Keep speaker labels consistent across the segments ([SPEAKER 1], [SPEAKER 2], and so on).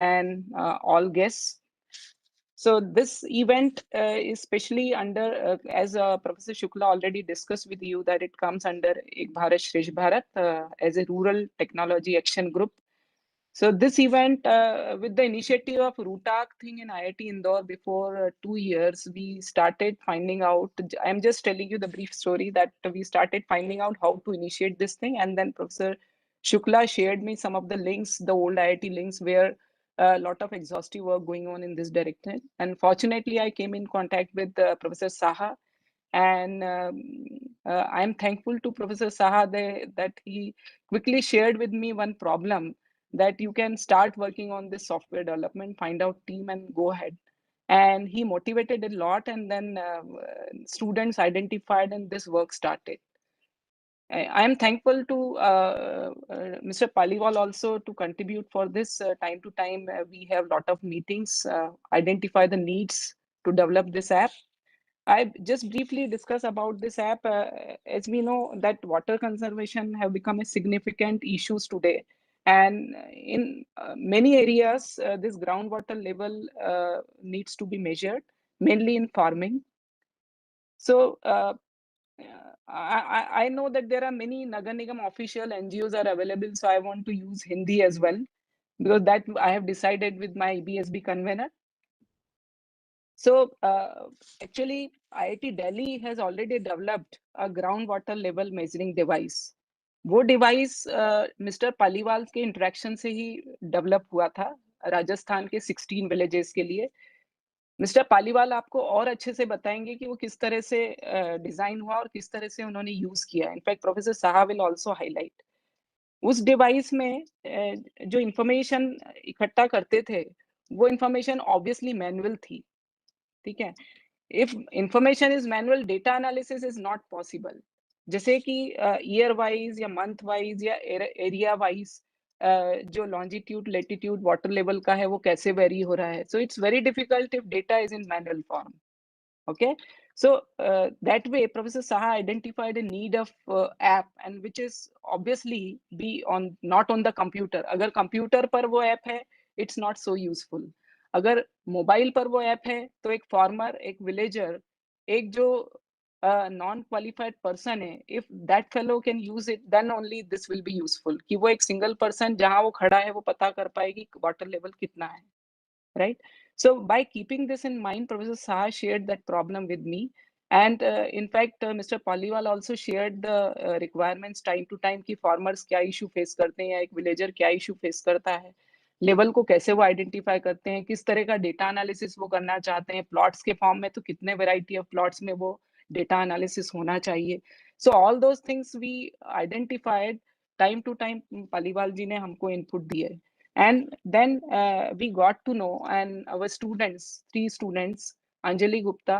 [SPEAKER 1] and all guests. So this event is especially under, as Professor Shukla already discussed with you, that it comes under Ek Bharat Shresth Bharat as a rural technology action group. So this event, with the initiative of RUTAC thing in IIT Indore before 2 years, we started finding out. I'm just telling you the brief story that we started finding out how to initiate this thing, and then Professor Shukla shared me some of the links, the old IIT links, where a lot of exhaustive work going on in this direction. And fortunately, I came in contact with Professor Saha, and I'm thankful to Professor Saha that he quickly shared with me one problem, that you can start working on this software development, find out team and go ahead. And he motivated a lot, and then students identified and this work started. I am thankful to Mr. Paliwal also to contribute for this. Time to time, we have a lot of meetings, identify the needs to develop this app. I just briefly discuss about this app. As we know that water conservation have become a significant issues today, and in many areas, this groundwater level needs to be measured, mainly in farming. So I know that there are many Nagar Nigam official NGOs are available, so I want to use Hindi as well, because that I have decided with my BSB convener. So actually, IIT Delhi has already developed a groundwater level measuring device. वो device mister Paliwal के interaction से ही develop हुआ था राजस्थान के 16 villages के लिए. Mister Paliwal आपको और अच्छे से बताएंगे कि वो किस तरह से डिजाइन हुआ और किस तरह से उन्होंने यूज किया. In fact professor Saha will also highlight. उस डिवाइस में जो इंफॉर्मेशन इकट्ठा करते थे, वो इंफॉर्मेशन ऑब्वियसली मैनुअल थी. ठीक है. If information is manual, data analysis is not possible. जैसे कि ईयर वाइज या मंथ वाइज या एरिया वाइज जो लॉन्जिट्यूड लेटिट्यूड वाटर लेवल का है वो कैसे वेरी हो रहा है. So it's very difficult if data is in manual form. Okay, so that way Professor Saha identified a need of app, and which is obviously be on not on the computer. अगर computer पर वो app है, it's not so useful. अगर mobile पर वो app है तो एक फार्मर, एक विलेजर, एक जो नॉन क्वालिफाइड पर्सन है, if that fellow can use it, then only this will be useful. कि वो एक सिंगल पर्सन जहां वो खड़ा है वो पता कर पाएगी वाटर लेवल कितना है. Right? So by keeping this in mind, Professor Saha shared that problem with me. And in fact, Mr. Paliwal also shared the requirements time to time कि farmers क्या issue face करते हैं या एक villager क्या issue face करता है, level को कैसे वो आइडेंटिफाई करते हैं, किस तरह का डेटा एनालिसिस वो करना चाहते हैं, प्लॉट्स के फॉर्म में तो कितने वेराइटी ऑफ प्लॉट्स में वो डेटा एनालिसिस होना चाहिए. So all those things we identified time to time. Paliwal ji ने हमको इनपुट दिए. And then we got to know, and our students, 3 students, Anjali Gupta,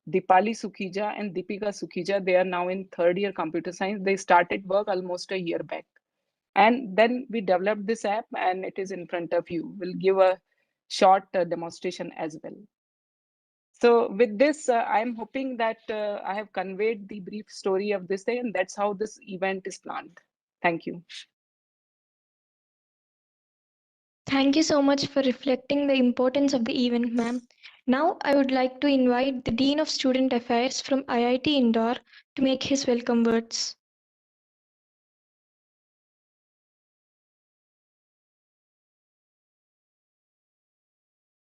[SPEAKER 1] Dipali Sukhija and Deepika Sukhija, they are now in 3rd year computer science. They started work almost a year back. And then we developed this app, and it is in front of you. We'll give a short demonstration as well. So with this, I'm hoping that I have conveyed the brief story of this day, and that's how this event is planned. Thank you.
[SPEAKER 2] Thank you so much for reflecting the importance of the event, ma'am. Now, I would like to invite the Dean of Student Affairs from IIT Indore to make his welcome words.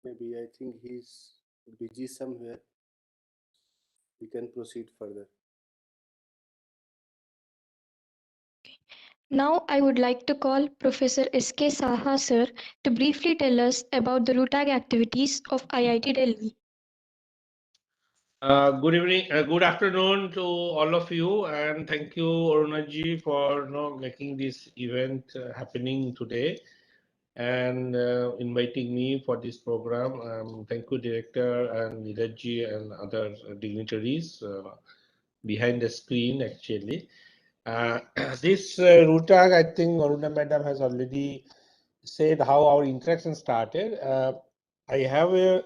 [SPEAKER 3] Maybe I think he's busy somewhere. We can proceed further.
[SPEAKER 2] Now, I would like to call Professor S.K. Saha, sir, to briefly tell us about the RUTAG activities of IIT Delhi.
[SPEAKER 4] Good evening, good afternoon to all of you, and thank you, Arunaji, for making this event happening today and inviting me for this program. Thank you, Director and Neerajji and other dignitaries behind the screen, actually. This RUTAG, I think Aruna Madam has already said how our interaction started. I have a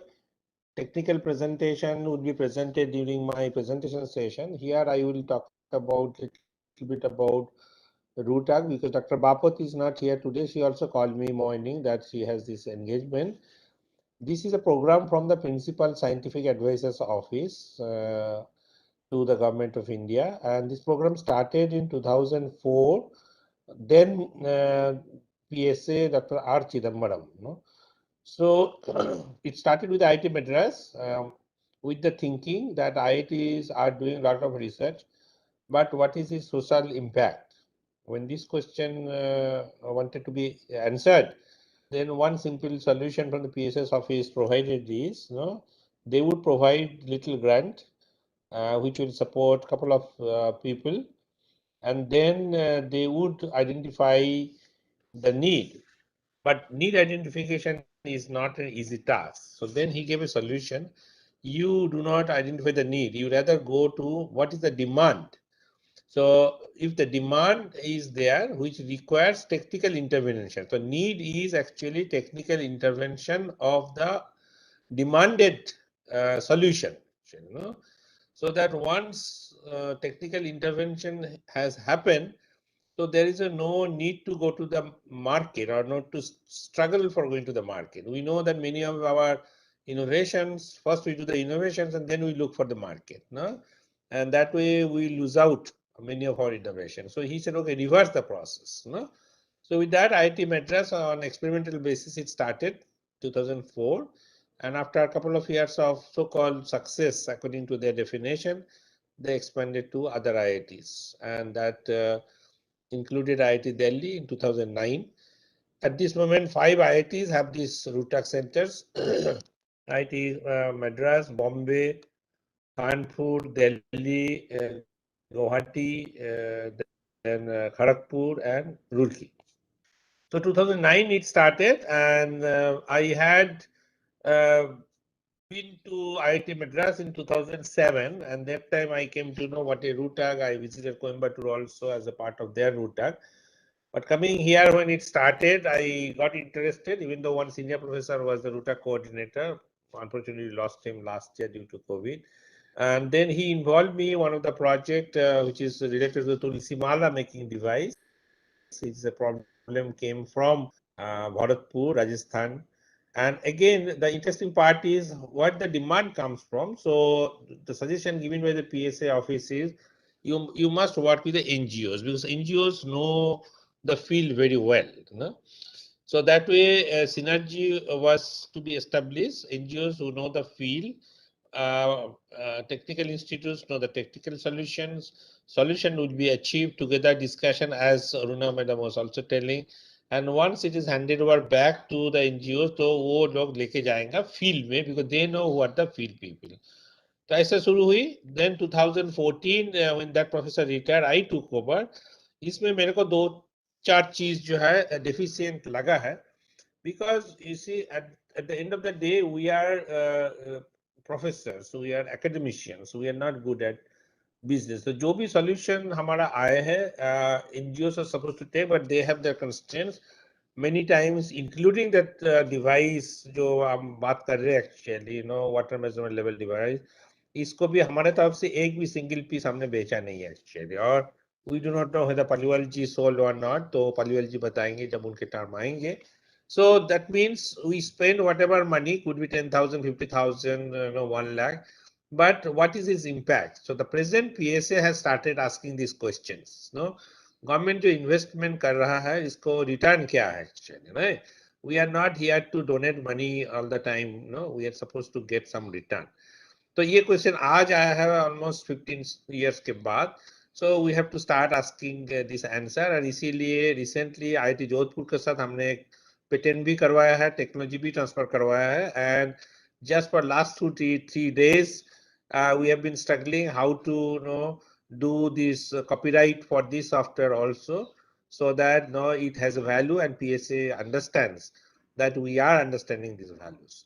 [SPEAKER 4] technical presentation would be presented during my presentation session. Here I will talk about a little bit about RUTAG, because Dr. Bapat is not here today. She also called me morning that she has this engagement. This is a program from the Principal Scientific Advisors Office to the Government of India, and this program started in 2004. Then PSA Dr. R. Chidambaram. No? So it started with IIT Madras with the thinking that IITs are doing a lot of research, but what is its social impact? When this question wanted to be answered, then one simple solution from the PSS office provided is, they would provide little grant which will support a couple of people, and then they would identify the need. But need identification is not an easy task. So then he gave a solution. You do not identify the need. You rather go to what is the demand. So if the demand is there, which requires technical intervention, so need is actually technical intervention of the demanded solution. So that once technical intervention has happened, so there is no need to go to the market or not to struggle for going to the market. We know that many of our innovations, first we do the innovations and then we look for the market. No? And that way we lose out many of our innovations. So he said, okay, reverse the process. No? So with that, IIT Madras on experimental basis, it started 2004. And after a couple of years of so-called success, according to their definition, they expanded to other IITs. And that included IIT Delhi in 2009. At this moment, 5 IITs have these RUTAG centers. IIT Madras, Bombay, Kanpur, Delhi, Guwahati, then Kharagpur and Roorkee. So 2009 it started, and I had been to IIT Madras in 2007, and that time I came to know what a RUTAG. I visited Coimbatore also as a part of their RUTAG. But coming here when it started, I got interested, even though one senior professor was the RUTAG coordinator. Unfortunately, lost him last year due to COVID. And then he involved me in one of the project which is related to the Tulsi Mala making device. It's a problem came from Bharatpur, Rajasthan. And again, the interesting part is what the demand comes from. So the suggestion given by the PSA office is you must work with the NGOs, because NGOs know the field very well. So that way, synergy was to be established. NGOs who know the field, technical institutes know the technical solutions. Solution would be achieved together, discussion, as Aruna Madam was also telling. And once it is handed over back to the NGOs, तो वो लोग लेके जाएंगे field में, because they know who are the field people. तो ऐसा शुरू हुई. Then 2014 when that professor retired, I took over. इसमें मेरे को 2-4 चीज जो है deficient लगा है, because you see at the end of the day we are professors, we are academicians, we are not good at business. So जो भी solution हमारा आए है, NGOs are supposed to take, but they have their constraints. Many times, including that device जो हम बात कर रहे हैं actually, water measurement level device, इसको भी हमारे तरफ से एक भी single piece हमने बेचा नहीं है actually. और we do not know whether Paliwal ji sold or not. तो Paliwal ji बताएंगे जब उनके term आएंगे. So that means we spend whatever money, could be 10,000, 50,000, 1 lakh. But what is its impact? So the present PSA has started asking these questions. Government जो investment कर रहा है, इसको return क्या है actually, right? We are not here to donate money all the time. We are supposed to get some return. तो ये question आज आया है almost 15 years के बाद. So we have to start asking this answer. And इसीलिए recently IIT Jodhpur के साथ हमने एक patent भी करवाया है, technology भी transfer करवाया है. And just for last 2-3 days, we have been struggling how to do this copyright for this software also, so that it has a value and PSA understands that we are understanding these values.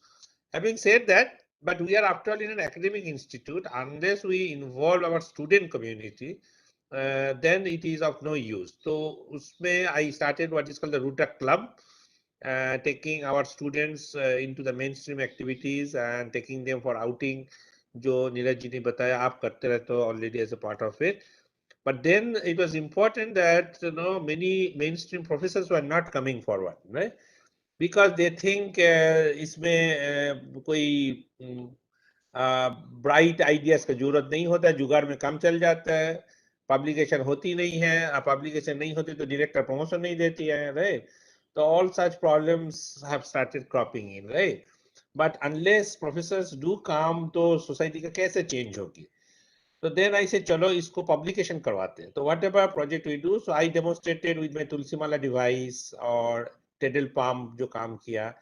[SPEAKER 4] Having said that, but we are after all in an academic institute. Unless we involve our student community, then it is of no use. So usme I started what is called the RUTAG Club, taking our students into the mainstream activities and taking them for outing. जो नीरज जी ने बताया आप करते रहते हो already as a part of it. But then it was important that many mainstream professors were not coming forward, right? Because they think इसमें कोई bright ideas का जरूरत नहीं होता, जुगाड़ में काम चल जाता है, पब्लिकेशन होती नहीं है, पब्लिकेशन नहीं होती तो डायरेक्टर प्रमोशन नहीं देती है, राइट? तो all such problems have started cropping in, right? But unless professors do काम तो सोसाइटी का कैसे चेंज होगी? तो देन आई से चलो इसको पब्लिकेशन करवाते हैं. तो whatever project we do, so I demonstrated with my Tulsimala device और टेडल पाम जो काम किया.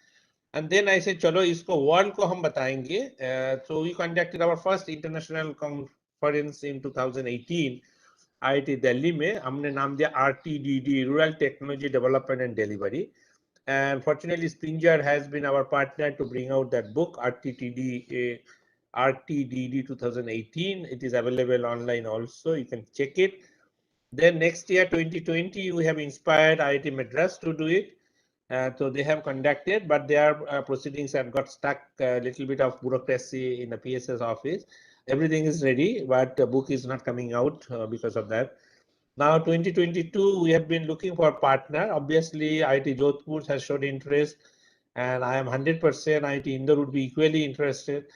[SPEAKER 4] And then I said, चलो इसको वर्ल्ड को हम बताएंगे. So we conducted our first international conference in 2018 IIT Delhi में. हमने नाम दिया RTDD, Rural Technology Development and Delivery. And fortunately, Springer has been our partner to bring out that book, RTDD 2018. It is available online also. You can check it. Then next year, 2020, we have inspired IIT Madras to do it. So they have conducted, but their proceedings have got stuck, a little bit of bureaucracy in the PSS office. Everything is ready, but the book is not coming out because of that. Now 2022, we have been looking for a partner. Obviously, IIT Jodhpur has showed interest, and I am 100% IIT Indore would be equally interested.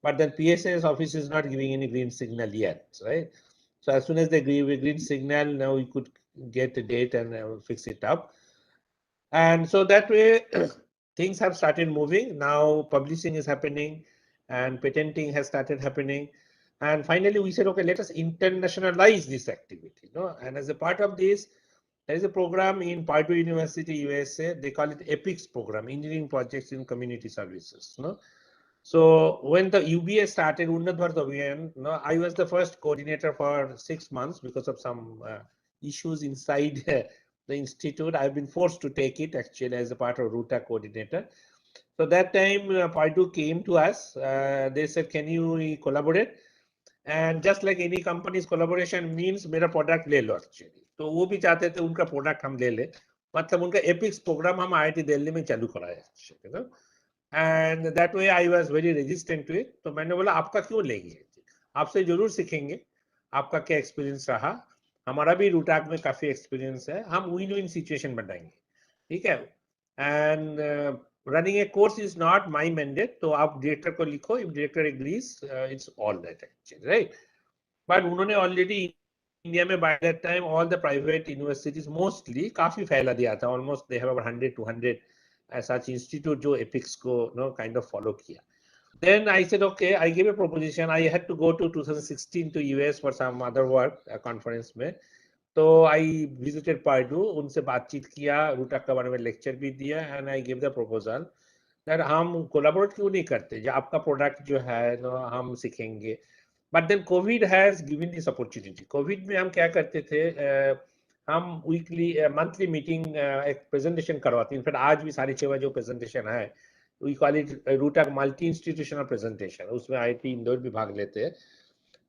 [SPEAKER 4] But then PSS office is not giving any green signal yet, right? So as soon as they give a green signal, now we could get a date and fix it up. And so that way, things have started moving. Now publishing is happening and patenting has started happening. And finally, we said, okay, let us internationalize this activity. And as a part of this, there is a program in Purdue University, USA. They call it EPICS program, Engineering Projects in Community Services. So when the UBA started, Unnat Bharat Abhiyan, I was the first coordinator for 6 months because of some issues inside the institute. I've been forced to take it actually as a part of RUTA coordinator. So that time Purdue came to us. They said, can you collaborate? And just like any company's collaboration means मेरा product ले लो actually. तो वो भी चाहते थे उनका product हम ले ले. मतलब उनका एपिक्स प्रोग्राम हम IIT दिल्ली में चालू कराया. And that way I was very resistant to it. तो मैंने बोला आपका क्यों लेंगे, आपसे जरूर सीखेंगे, आपका क्या एक्सपीरियंस रहा, हमारा भी रूटाक में काफी एक्सपीरियंस है, हम विन विन सिचुएशन बनाएंगे, ठीक है. And running A course is not my mandate. तो आप डायरेक्टर को लिखो, if director agrees it's all that actually, right. But उन्होंने ऑलरेडी इंडिया में by that time all the private universities mostly काफी फैला दिया था. Almost they have about 100 to 100 such institute जो एपिक्स को kind of follow किया. Then I said, okay, I gave a proposition. I had to go to 2016 to US for some other work, conference में. तो I visited Purdue, उनसे बातचीत किया, रूटाक के बारे में लेक्चर भी दिया, and I gave the proposal that हम कोलैबोरेट क्यों नहीं करते, जो आपका प्रोडक्ट जो है हम सीखेंगे. But then COVID has given this opportunity. COVID में हम क्या करते थे, हम वीकली मंथली मीटिंग एक प्रेजेंटेशन करवाते हैं. इनफैक्ट आज भी 6:30 बजे प्रेजेंटेशन है. We call it RuTAG multi institutional presentation. उसमें IIT इंदौर भी भाग लेते हैं.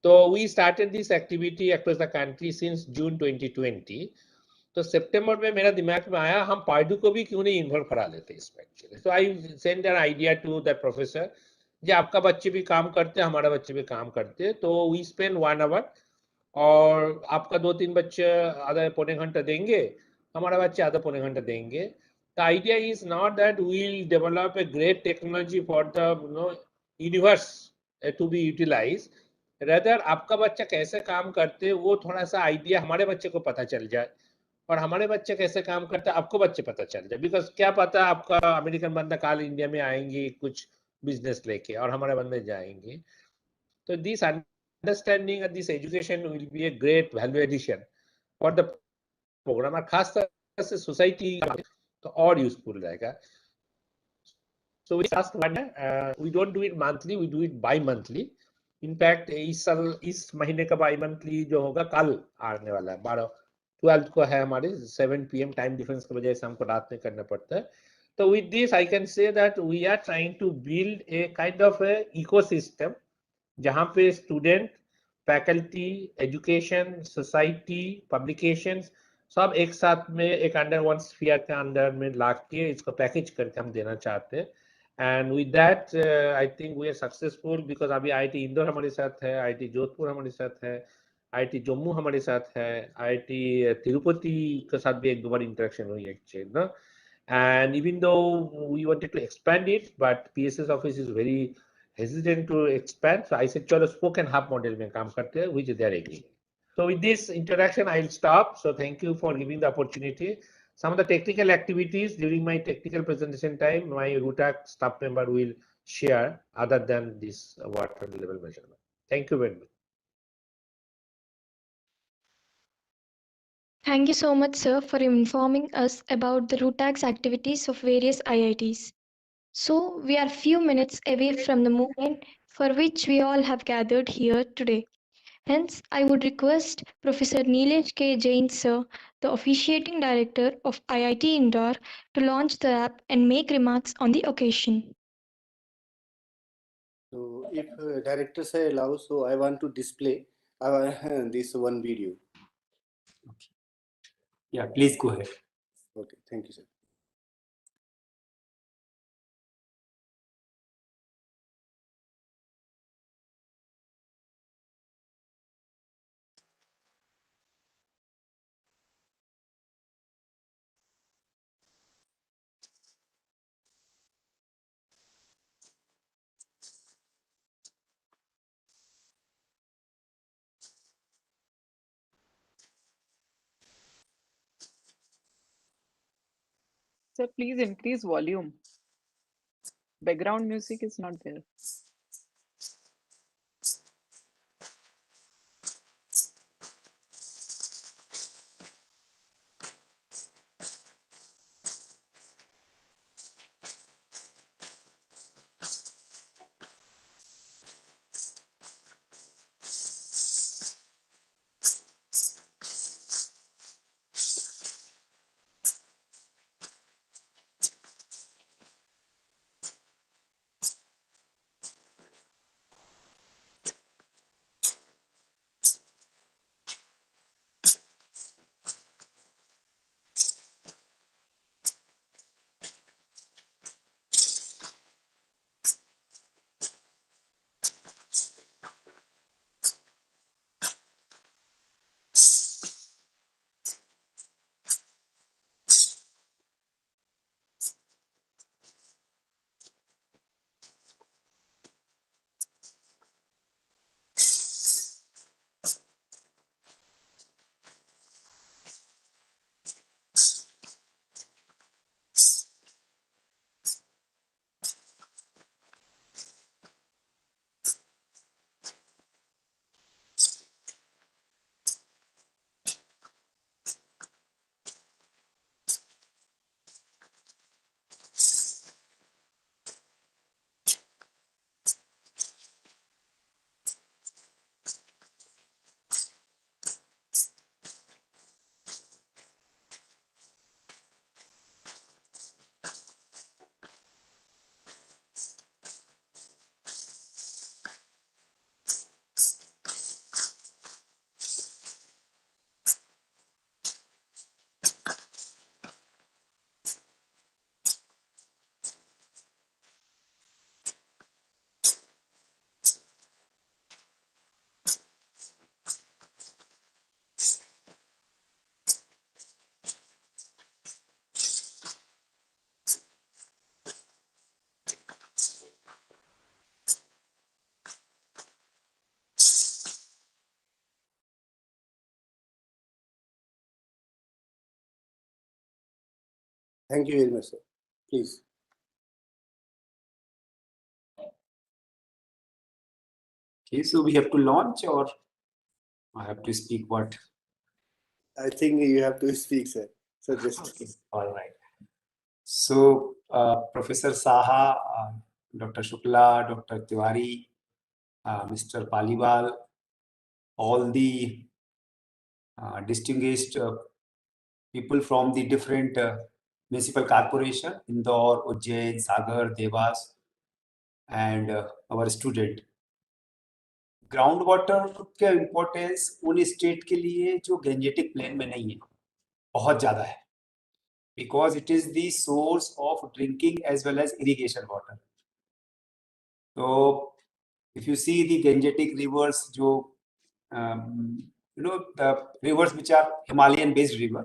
[SPEAKER 4] तो we started this activity across the country since June 2020. तो सितंबर में मेरा दिमाग में आया हम पार्डू को भी क्यों नहीं इन्वॉल्व करा लेते इसमें. So I sent an idea to that professor, जी आपका बच्चे भी काम करते हैं, हमारा बच्चे भी काम करते हैं, तो we spend 1 hour और आपका 2-3 बच्चे आधा पौने घंटा देंगे, हमारा बच्चे आधा पौने घंटा देंगे. The idea is not that we'll develop a great technology for the universe to be utilized. Rather, आपका बच्चा कैसे काम करते हैं वो थोड़ा सा आइडिया हमारे बच्चे को पता चल जाए, और हमारे बच्चे कैसे काम करते हैं आपको बच्चे पता चल जाए. बिकॉज क्या पता आपका अमेरिकन बंदा काल इंडिया में आएंगे कुछ बिजनेस लेके और हमारे बंदे जाएंगे. तो this understanding and this education will be a great value addition for the programme, और खास तरह से सोसाइटी तो और यूजफुल रहेगा. So we asked we don't do it monthly, we do it bi-monthly. In fact, इस महीने का bi-monthly जो होगा कल आने वाला है, 12 को है हमारे 7 PM टाइम डिफरेंस की वजह से हमको रात में करना पड़ता है. तो with this I can say that we are trying to build a kind of a ecosystem जहाँ पे student, faculty, education, society, publications सब एक साथ में एक अंडर वन स्फीयर के अंदर में ला के इसको पैकेज करके हम देना चाहते हैं. And with that I think we are successful because अभी IIT इंदौर हमारे साथ है, IIT जोधपुर हमारे साथ है, IIT जम्मू हमारे साथ है, IIT तिरुपति के साथ भी एक दो बार इंटरेक्शन हुई एक्चुअली ना. And even though we wanted to expand it, but PSS office is very hesitant to expand. So I said, चलो spoken half model में काम करते हैं, which they are agreeing. So with this interaction, I'll stop. So thank you for giving the opportunity. Some of the technical activities during my technical presentation time, my RUTAC staff member will share other than this water level measurement. Thank you very much.
[SPEAKER 2] Thank you so much, sir, for informing us about the RUTAC's activities of various IITs. So, we are few minutes away from the moment for which we all have gathered here today. Hence, I would request Professor Nilesh K. Jain, sir, the officiating director of IIT Indore, to launch the app and make remarks on the occasion.
[SPEAKER 3] So if director sir allows, so I want to display this one video.
[SPEAKER 5] Okay. Yeah, please go ahead.
[SPEAKER 3] Okay, thank you, sir.
[SPEAKER 1] Sir, please increase volume. Background music is not there.
[SPEAKER 3] Thank you very much, sir. Please.
[SPEAKER 5] Okay, so we have to launch or I have to speak what?
[SPEAKER 3] I think you have to speak, sir. So just.
[SPEAKER 5] Okay. All right. So Professor Saha, Dr. Shukla, Dr. Tiwari, Mr. Paliwal, all the distinguished people from the different municipal corporation, Indore, Ujjain, Sagar, Devas, and our student. Ground water का importance उन state के लिए जो Gangetic plane में नहीं है बहुत ज्यादा है, because it is the source of drinking as well as irrigation water. तो if you see the Gangetic rivers जो the rivers which are Himalayan based river,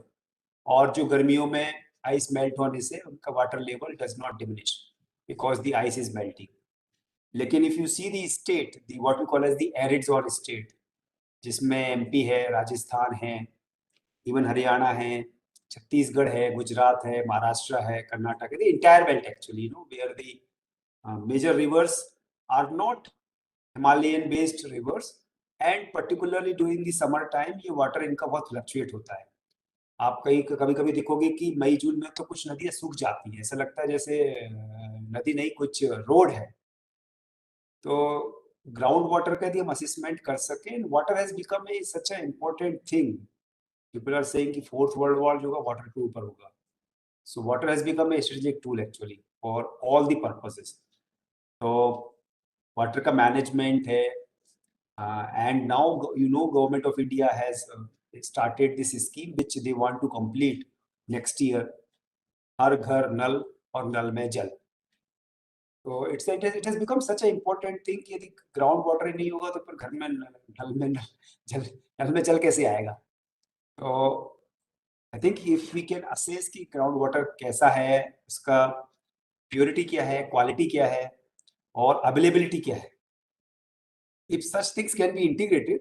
[SPEAKER 5] और जो गर्मियों में आइस मेल्ट होने से उनका water level does not diminish because the ice is melting. लेकिन if you see the state, the what we call as the arid zone state, जिसमें MP है, राजस्थान है, इवन हरियाणा है, छत्तीसगढ़ है, गुजरात है, महाराष्ट्र है, कर्नाटक है, the entire belt actually, where the major rivers are not Himalayan based rivers, and particularly during the summer time ये water इनका बहुत फ्लक्चुएट होता है. आप कभी कभी देखोगे कि मई जून में तो कुछ नदियां सूख जाती हैं, ऐसा लगता है जैसे नदी नहीं कुछ रोड है. तो ग्राउंड वाटर का यदि हम असेसमेंट कर सकें, water has become a such a important thing. People are saying कि फोर्थ वर्ल्ड वॉर जो होगा वाटर के ऊपर होगा. So water has become a strategic tool actually for all the purposes. तो वाटर का मैनेजमेंट है, and now government of India has started this scheme which they want to complete next year, हर घर नल और नल में जल. तो it has become such an important thing कि यदि ग्राउंड वाटर ही नहीं होगा तो फिर घर में नल में जल कैसे आएगा. तो I think if we can assess कि ग्राउंड वाटर कैसा है, उसका प्योरिटी क्या है, क्वालिटी क्या है और अवेलेबिलिटी क्या है, if such things can be integrated,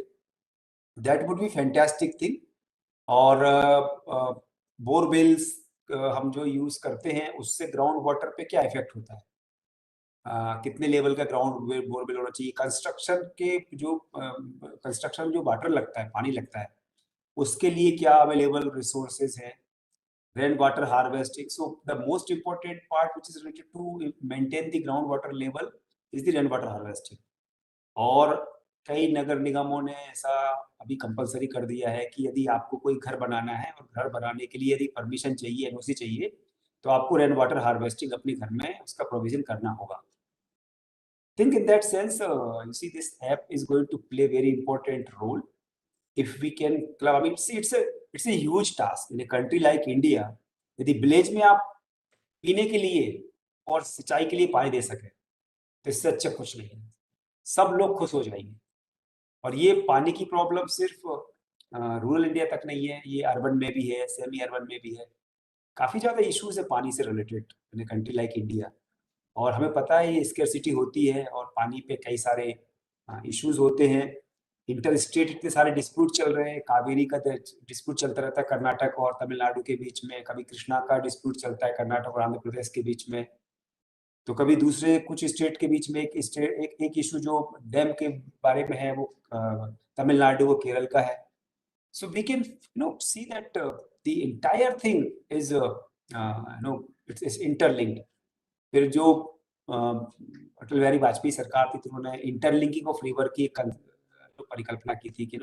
[SPEAKER 5] that would be fantastic thing. और बोरवेल्स हम जो यूज करते हैं उससे ग्राउंड वाटर पे क्या इफेक्ट होता है, कितने लेवल का ग्राउंड बोरवेल होना चाहिए, कंस्ट्रक्शन के जो कंस्ट्रक्शन जो वाटर लगता है, पानी लगता है, उसके लिए क्या अवेलेबल रिसोर्सेज हैं, rain water harvesting. So the most important part which is related to maintain the ground water level is the rain water harvesting. और कई नगर निगमों ने ऐसा अभी कंपलसरी कर दिया है कि यदि आपको कोई घर बनाना है और घर बनाने के लिए यदि परमिशन चाहिए, एनओसी चाहिए, तो आपको रेन वाटर हार्वेस्टिंग अपने घर में उसका प्रोविजन करना होगा. Think in that sense you see this app is going to play very important role. If we can I mean see it's a huge task in a country like India. यदि village में आप पीने के लिए और सिंचाई के लिए पानी दे सके तो इससे अच्छा कुछ नहीं है. सब लोग खुश हो जाएंगे. और ये पानी की प्रॉब्लम सिर्फ रूरल इंडिया तक नहीं है, ये अर्बन में भी है, सेमी अर्बन में भी है. काफ़ी ज़्यादा इश्यूज है पानी से related in a country like India. और हमें पता है ये स्कैर्सिटी होती है और पानी पे कई सारे इश्यूज होते हैं. इंटर स्टेट इतने सारे डिस्प्यूट चल रहे हैं. कावेरी का डिस्प्यूट चलता रहता है कर्नाटक और तमिलनाडु के बीच में, कभी कृष्णा का डिस्प्यूट चलता है कर्नाटक और आंध्र प्रदेश के बीच में, तो कभी दूसरे कुछ स्टेट के बीच में एक इशू जो डैम के बारे में है वो तमिलनाडु और केरल का है. So we can see that the entire thing is it's interlinked. फिर जो अटल बिहारी वाजपेयी सरकार थी तो उन्होंने इंटरलिंकिंग ऑफ रिवर की परिकल्पना की थी कि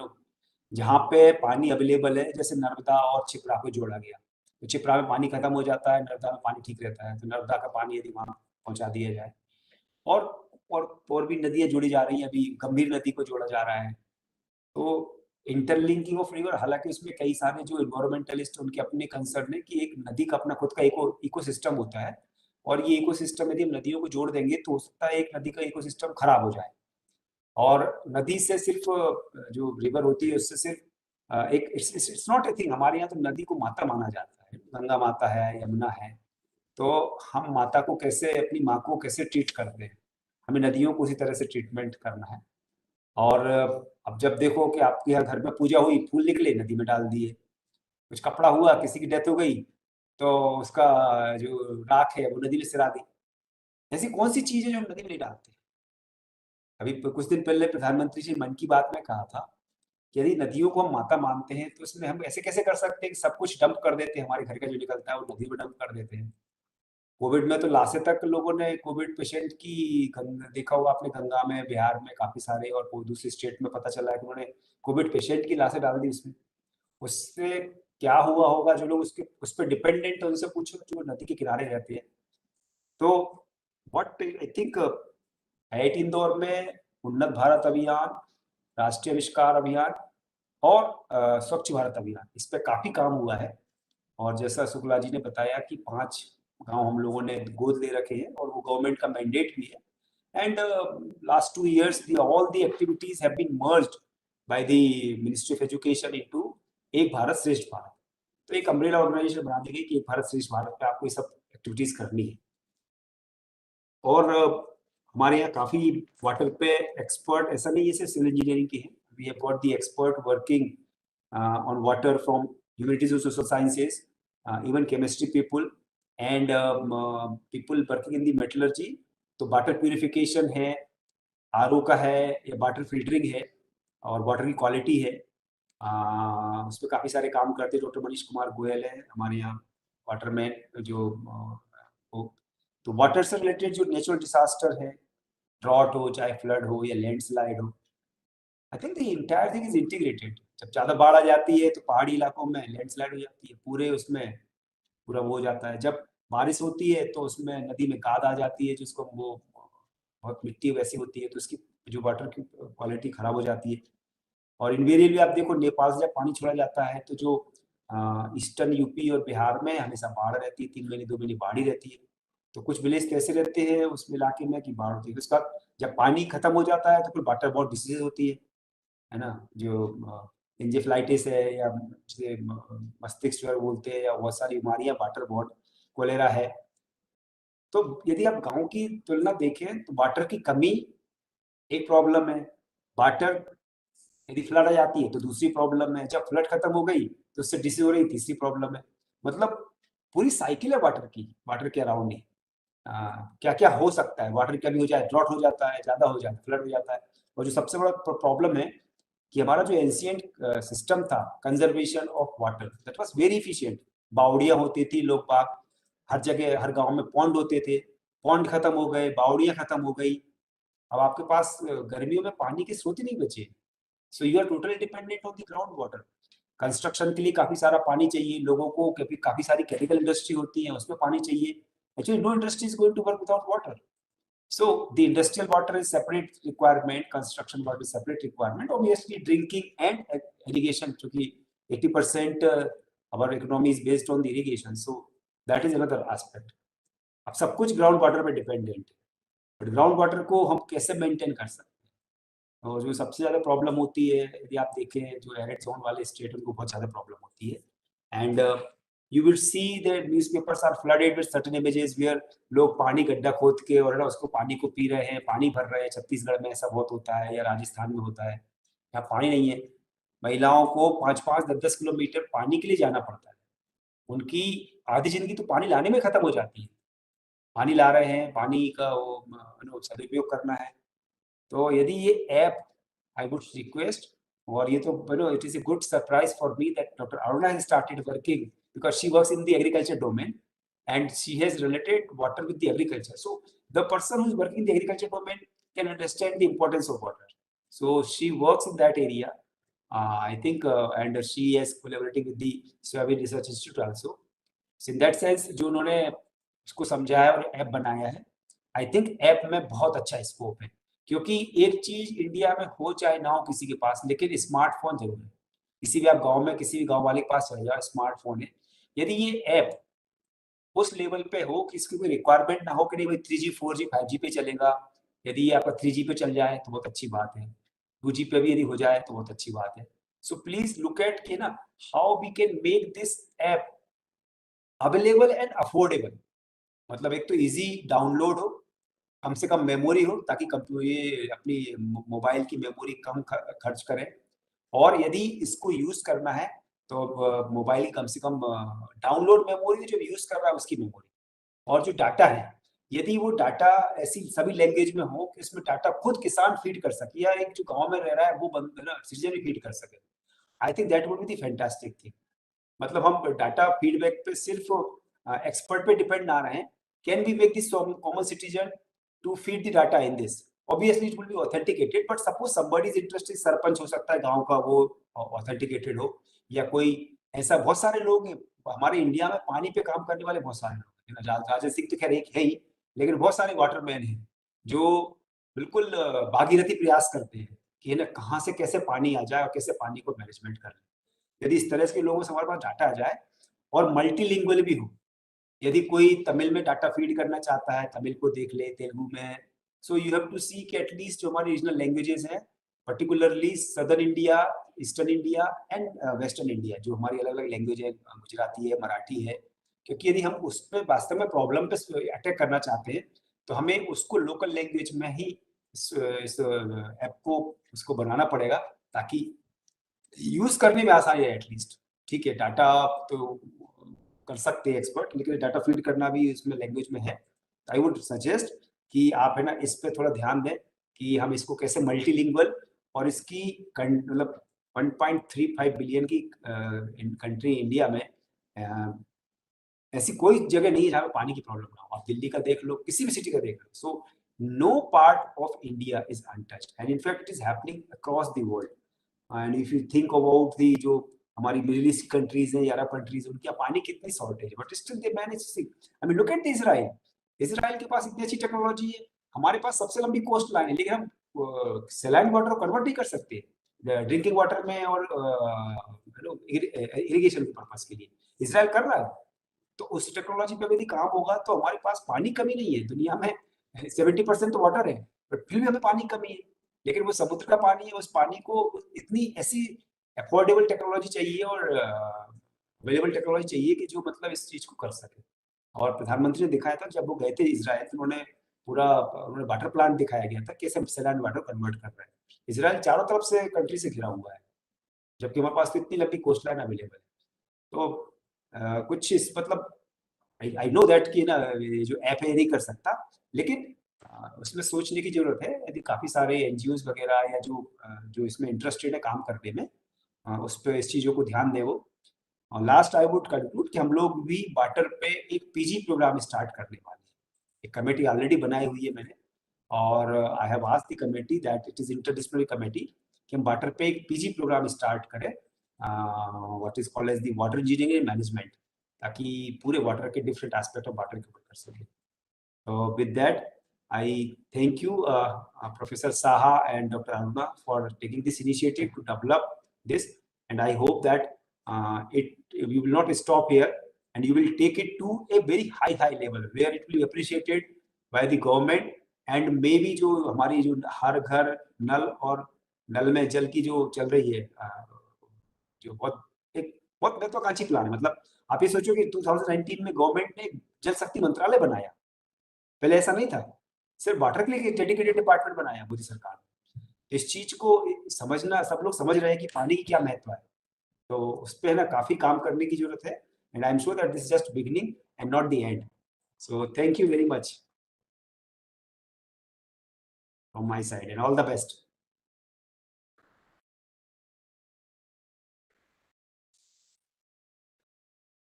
[SPEAKER 5] जहाँ पे पानी अवेलेबल है, जैसे नर्मदा और छिपरा को जोड़ा गया, तो छिपरा में पानी खत्म हो जाता है, नर्मदा में पानी ठीक रहता है, तो नर्मदा का पानी यदि वहाँ पहुंचा दिया जाए. और भी नदियां जुड़ी जा रही हैं, अभी गंभीर नदी को जोड़ा जा रहा है. तो इंटरलिंकिंग ऑफ रिवर, हालांकि उसमें कई सारे जो इन्वायरमेंटलिस्ट उनके अपने कंसर्न है कि एक नदी का अपना खुद का इकोसिस्टम होता है, और ये इकोसिस्टम यदि हम नदियों को जोड़ देंगे तो हो सकता है एक नदी का इकोसिस्टम खराब हो जाए. और नदी से सिर्फ जो रिवर होती है उससे सिर्फ एक इट्स नॉट ए थिंग. हमारे यहाँ तो नदी को माता माना जाता है, गंगा माता है, यमुना है. तो हम माता को कैसे, अपनी माँ को कैसे ट्रीट करते हैं, हमें नदियों को उसी तरह से ट्रीटमेंट करना है. और अब जब देखो कि आपके यहाँ घर में पूजा हुई, फूल निकले, नदी में डाल दिए. कुछ कपड़ा हुआ, किसी की डेथ हो गई, तो उसका जो राख है वो नदी में सिरा दी. ऐसी कौन सी चीज़ है जो हम नदी में नहीं डालते? अभी कुछ दिन पहले प्रधानमंत्री जी मन की बात में कहा था कि यदि नदियों को हम माता मानते हैं तो इसमें हम ऐसे कैसे कर सकते हैं कि सब कुछ डंप कर देते हैं, हमारे घर का जो निकलता है वो नदी में डंप कर देते हैं. कोविड में तो लाशें तक लोगों ने कोविड पेशेंट की देखा होगा आपने, गंगा में, बिहार में काफी सारे, और दूसरे स्टेट में पता चला है कि उन्होंने कोविड पेशेंट की लाशें डाल दी उसमें. उससे क्या हुआ होगा? जो लोग उस पर डिपेंडेंट है उनसे पूछो, जो नदी के किनारे रहते हैं. तो what I think IIT Indore में उन्नत भारत अभियान, राष्ट्रीय आविष्कार अभियान और स्वच्छ भारत अभियान, इस पर काफी काम हुआ है. और जैसा शुक्ला जी ने बताया कि 5 गांव हम लोगों ने गोद ले रखे हैं और वो गवर्नमेंट का मैंडेट भी है. And last 2 years all the activities have been merged by the ministry of education into एक भारत श्रेष्ठ भारत। तो एक अम्ब्रेला ऑर्गेनाइजेशन बना दी गई कि एक भारत श्रेष्ठ भारत पे आपको ये सब एक्टिविटीज करनी है। और हमारे यहाँ काफी वाटर पे एक्सपर्ट, ऐसा नहीं है सिर्फ सिविल इंजीनियरिंग के हैं, we have got the expert working on water from humanities और social sciences, even chemistry people and people working in the metallurgy. तो वाटर प्यूरिफिकेशन है, आरओ का है, या वाटर फिल्टरिंग है, और वाटर की क्वालिटी है, उस पर काफ़ी सारे काम करते हैं। डॉक्टर मनीष कुमार गोयल है हमारे यहाँ वाटरमैन जो तो वाटर से रिलेटेड जो नेचुरल डिजास्टर है, ड्रॉट हो चाहे फ्लड हो या लैंडस्लाइड हो, I think the entire thing is integrated. जब ज़्यादा बाढ़ आ जाती है तो पहाड़ी इलाकों में लैंडस्लाइड हो जाती है, पूरे उसमें पूरा वो हो जाता है। जब बारिश होती है तो उसमें नदी में गाद आ जाती है, जिसको वो बहुत मिट्टी वैसी होती है, तो उसकी जो वाटर की क्वालिटी खराब हो जाती है। और इनवेरियबली आप देखो नेपाल से जब पानी छोड़ा जाता है तो जो ईस्टर्न यूपी और बिहार में हमेशा बाढ़ रहती है, 3 महीने 2 महीने बाढ़ ही रहती है। तो कुछ विलेज कैसे रहते हैं उस इलाके में कि बाढ़ होती है, उसके बाद जब पानी खत्म हो जाता है तो फिर वाटर बहुत डिसीज होती है ना, जो इंजेफ्लाइटिस है या मस्तिष्क ज्वर बोलते हैं, या बहुत सारी बीमारियां वाटर बोर्ड, कोलेरा है। तो यदि आप गांव की तुलना देखें तो वाटर की कमी एक प्रॉब्लम है, वाटर यदि फ्लड आ जाती है तो दूसरी प्रॉब्लम है, जब फ्लड खत्म हो गई तो उससे डिसीज हो रही तीसरी प्रॉब्लम है। मतलब पूरी साइकिल है वाटर की, वाटर के अराउंड ही क्या क्या हो सकता है। वाटर कमी हो जाए, ड्रॉट हो जाता है, ज्यादा हो जाए फ्लड हो जाता है। और जो सबसे बड़ा प्रॉब्लम है कि हमारा जो एंशिएंट सिस्टम था conservation of water, that was very efficient. बावड़ियां होती थी, लोग बाग हर जगह हर गांव में पॉन्ड होते थे, पॉन्ड खत्म हो गए, बावड़ियां खत्म हो गई, अब आपके पास गर्मियों में पानी के स्रोत ही नहीं बचे। So you are totally dependent on the ground water. Construction के लिए काफी सारा पानी चाहिए लोगों को, क्योंकि काफी सारी केमिकल इंडस्ट्री होती है, उसमें पानी चाहिए। Actually no industry is going to work without water. So the industrial water is separate requirement, construction water is separate requirement. Obviously, drinking and irrigation, क्योंकि 80% our economy is based on the irrigation. So that is another aspect. अब सब कुछ ground water पे dependent है, but ground water को हम कैसे maintain कर सकते हैं। और जो सबसे ज्यादा प्रॉब्लम होती है, यदि आप देखें जो एरिड जोन वाले स्टेट, उनको बहुत ज्यादा प्रॉब्लम होती है। And you will see that newspapers are flooded with certain images where लोग पानी गड्ढा खोद के और ना उसको पानी को पी रहे हैं, पानी भर रहे हैं। छत्तीसगढ़ में ऐसा बहुत होता है, या राजस्थान में होता है, यहाँ पानी नहीं है, महिलाओं को 5-5, 10-10 किलोमीटर पानी के लिए जाना पड़ता है। उनकी आधी जिंदगी तो पानी लाने में खत्म हो जाती है। पानी ला रहे हैं, पानी का वो सदुपयोग करना है। तो यदि ये ऐप, आई वुड रिक्वेस्ट, और ये तो it is a good surprise for me that doctor Aruna has started working, because she works in the agriculture domain and she has related water with the agriculture. So the person who is working in the agriculture domain can understand the importance of water. So she works in that area, I think, and she is collaborating with the Soybean Research Institute also. So in that sense, जो उन्होंने इसको समझाया और app बनाया है, I think app में बहुत अच्छा स्कोप है। क्योंकि एक चीज इंडिया में हो चाहे ना हो किसी के पास, लेकिन स्मार्टफोन जरूर है। किसी भी आप गांव में किसी भी गांव वाले के पास चले जाओ, स्मार्टफोन है। यदि ये ऐप उस लेवल पे हो कि इसकी कोई रिक्वायरमेंट ना हो कि नहीं भाई 3G 4G 5G पे चलेगा, यदि ये आपका 3G पे चल जाए तो बहुत अच्छी बात है, 2G पे भी यदि हो जाए तो बहुत अच्छी बात है। सो प्लीज लुक एट के ना how we can make this app available and affordable. मतलब एक तो इजी डाउनलोड हो, कम से कम मेमोरी हो, ताकि ये अपनी मोबाइल की मेमोरी कम खर्च करें। और यदि इसको यूज करना है तो मोबाइल कम से कम डाउनलोड मेमोरी, जो यूज कर रहा है उसकी मेमोरी, और जो डाटा है यदि वो डाटा ऐसी सभी लैंग्वेज में हो कि इसमें डाटा खुद किसान फीड कर सके, या एक जो गांव में रह रहा है वो बंदा सिटीजन भी फीड कर सके, I think that would be the fantastic thing. मतलब हम डाटा फीडबैक पे सिर्फ एक्सपर्ट पे डिपेंड ना रहे, can we make this common citizen to feed the data in this. Obviously it will be authenticated, but suppose somebody is interested, sarpanch हो सकता है गांव का, वो ऑथेंटिकेटेड हो, या कोई ऐसा, बहुत सारे लोग हमारे इंडिया में पानी पे काम करने वाले बहुत सारे लोग हैं। राजा सिंह तो खैर एक है ही, लेकिन बहुत सारे वाटरमैन हैं जो बिल्कुल भागीरथी प्रयास करते हैं कि ना कहाँ से कैसे पानी आ जाए और कैसे पानी को मैनेजमेंट कर ले। यदि इस तरह के लोगों से हमारे पास डाटा आ जाए और मल्टीलिंगुअल भी हो, यदि कोई तमिल में डाटा फीड करना चाहता है, तमिल को देख ले, तेलुगु में, सो यू हैव टू सी कि एटलीस्ट जो हमारी रीजनल लैंग्वेजेस हैं particularly southern India, eastern India and western India, जो हमारी अलग अलग लैंग्वेज है, गुजराती है, मराठी है, क्योंकि यदि हम उस पर वास्तव में प्रॉब्लम पे अटैक करना चाहते हैं तो हमें उसको लोकल लैंग्वेज में ही इस ऐप को उसको बनाना पड़ेगा, ताकि यूज करने में आसानी है एटलीस्ट। ठीक है, डाटा तो कर सकते हैं एक्सपर्ट, लेकिन डाटा फीड करना भी इसमें लैंग्वेज में है। आई वुड सजेस्ट कि आप है ना इस पे थोड़ा ध्यान दें कि हम इसको कैसे मल्टीलिंगुअल, और इसकी मतलब 1.35 बिलियन की कंट्री इंडिया में ऐसी कोई जगह नहीं है जहाँ पे पानी की प्रॉब्लम ना हो। आप दिल्ली का देख लो, किसी भी सिटी का देख लो, so no part of India is untouched and in fact it is happening across the world. And if you think about the जो हमारी मिडिल ईस्ट कंट्रीज हैं या अरब कंट्रीज, उनकी पानी कितनी शॉर्टेज है, but still they manage. I mean look at Israel, Israel के पास इतनी अच्छी टेक्नोलॉजी है, हमारे पास सबसे लंबी कोस्ट लाइन है, लेकिन हम सैलाइन वाटर को कन्वर्ट नहीं कर सकते ड्रिंकिंग वाटर में और इरिगेशन के पर्पस के लिए। इजराइल कर रहा है, तो उस टेक्नोलॉजी पे यदि काम होगा तो हमारे पास पानी कमी नहीं है। दुनिया में 70% तो वाटर है, बट फिर भी हमें पानी कमी है, लेकिन वो समुद्र का पानी है, उस पानी को इतनी ऐसी अफोर्डेबल टेक्नोलॉजी चाहिए और अवेलेबल टेक्नोलॉजी चाहिए कि जो मतलब इस चीज को कर सके। और प्रधानमंत्री ने दिखाया था जब वो गए थे इजराइल, तो उन्होंने वाटर प्लांट दिखाया गया था कैसे हम सैलाइन वाटर कन्वर्ट कर रहे हैं। इजराइल चारों तरफ से कंट्री से घिरा हुआ है, जबकि हमारे पास तो इतनी लंबी कोस्ट लाइन अवेलेबल है। तो कुछ इस मतलब आई नो दैट कि ना ये जो ऐप है नहीं कर सकता, लेकिन उसमें सोचने की जरूरत है। यदि काफी सारे एनजीओज वगैरह या जो इसमें इंटरेस्टेड है काम करने में, उस पर इस चीजों को ध्यान दें वो। और लास्ट आई वुड कंक्लूड कि हम लोग भी वाटर पे एक पीजी प्रोग्राम स्टार्ट करने वाले हैं। एक कमेटी ऑलरेडी बनाई हुई है मैंने, और I have asked the committee that it is interdisciplinary committee कि हम वाटर पे एक पीजी प्रोग्राम स्टार्ट करें, what is called as the water engineering management, ताकि पूरे वाटर के different aspect of water cover कर सके। तो with that I thank you, Professor Saha and Dr. Aruna, for taking this initiative to develop this, and I hope that you will not stop here, and you will take it to a very high level where it will be appreciated by the government, and maybe जो हमारी जो हर घर नल और नल में जल की जो चल रही है, जो बहुत महत्वाकांक्षी प्लान है। मतलब आप ये सोचो कि 2019 में गवर्नमेंट ने जल शक्ति मंत्रालय बनाया, पहले ऐसा नहीं था, सिर्फ वाटर के लिए डेडिकेटेड डिपार्टमेंट बनाया मोदी सरकार ने। इस चीज को समझना, सब लोग समझ रहे हैं कि पानी की क्या महत्व है, तो उस पे ना काफी काम करने की जरूरत है। And I am sure that this is just beginning and not the end. So thank you very much from my side and all the best.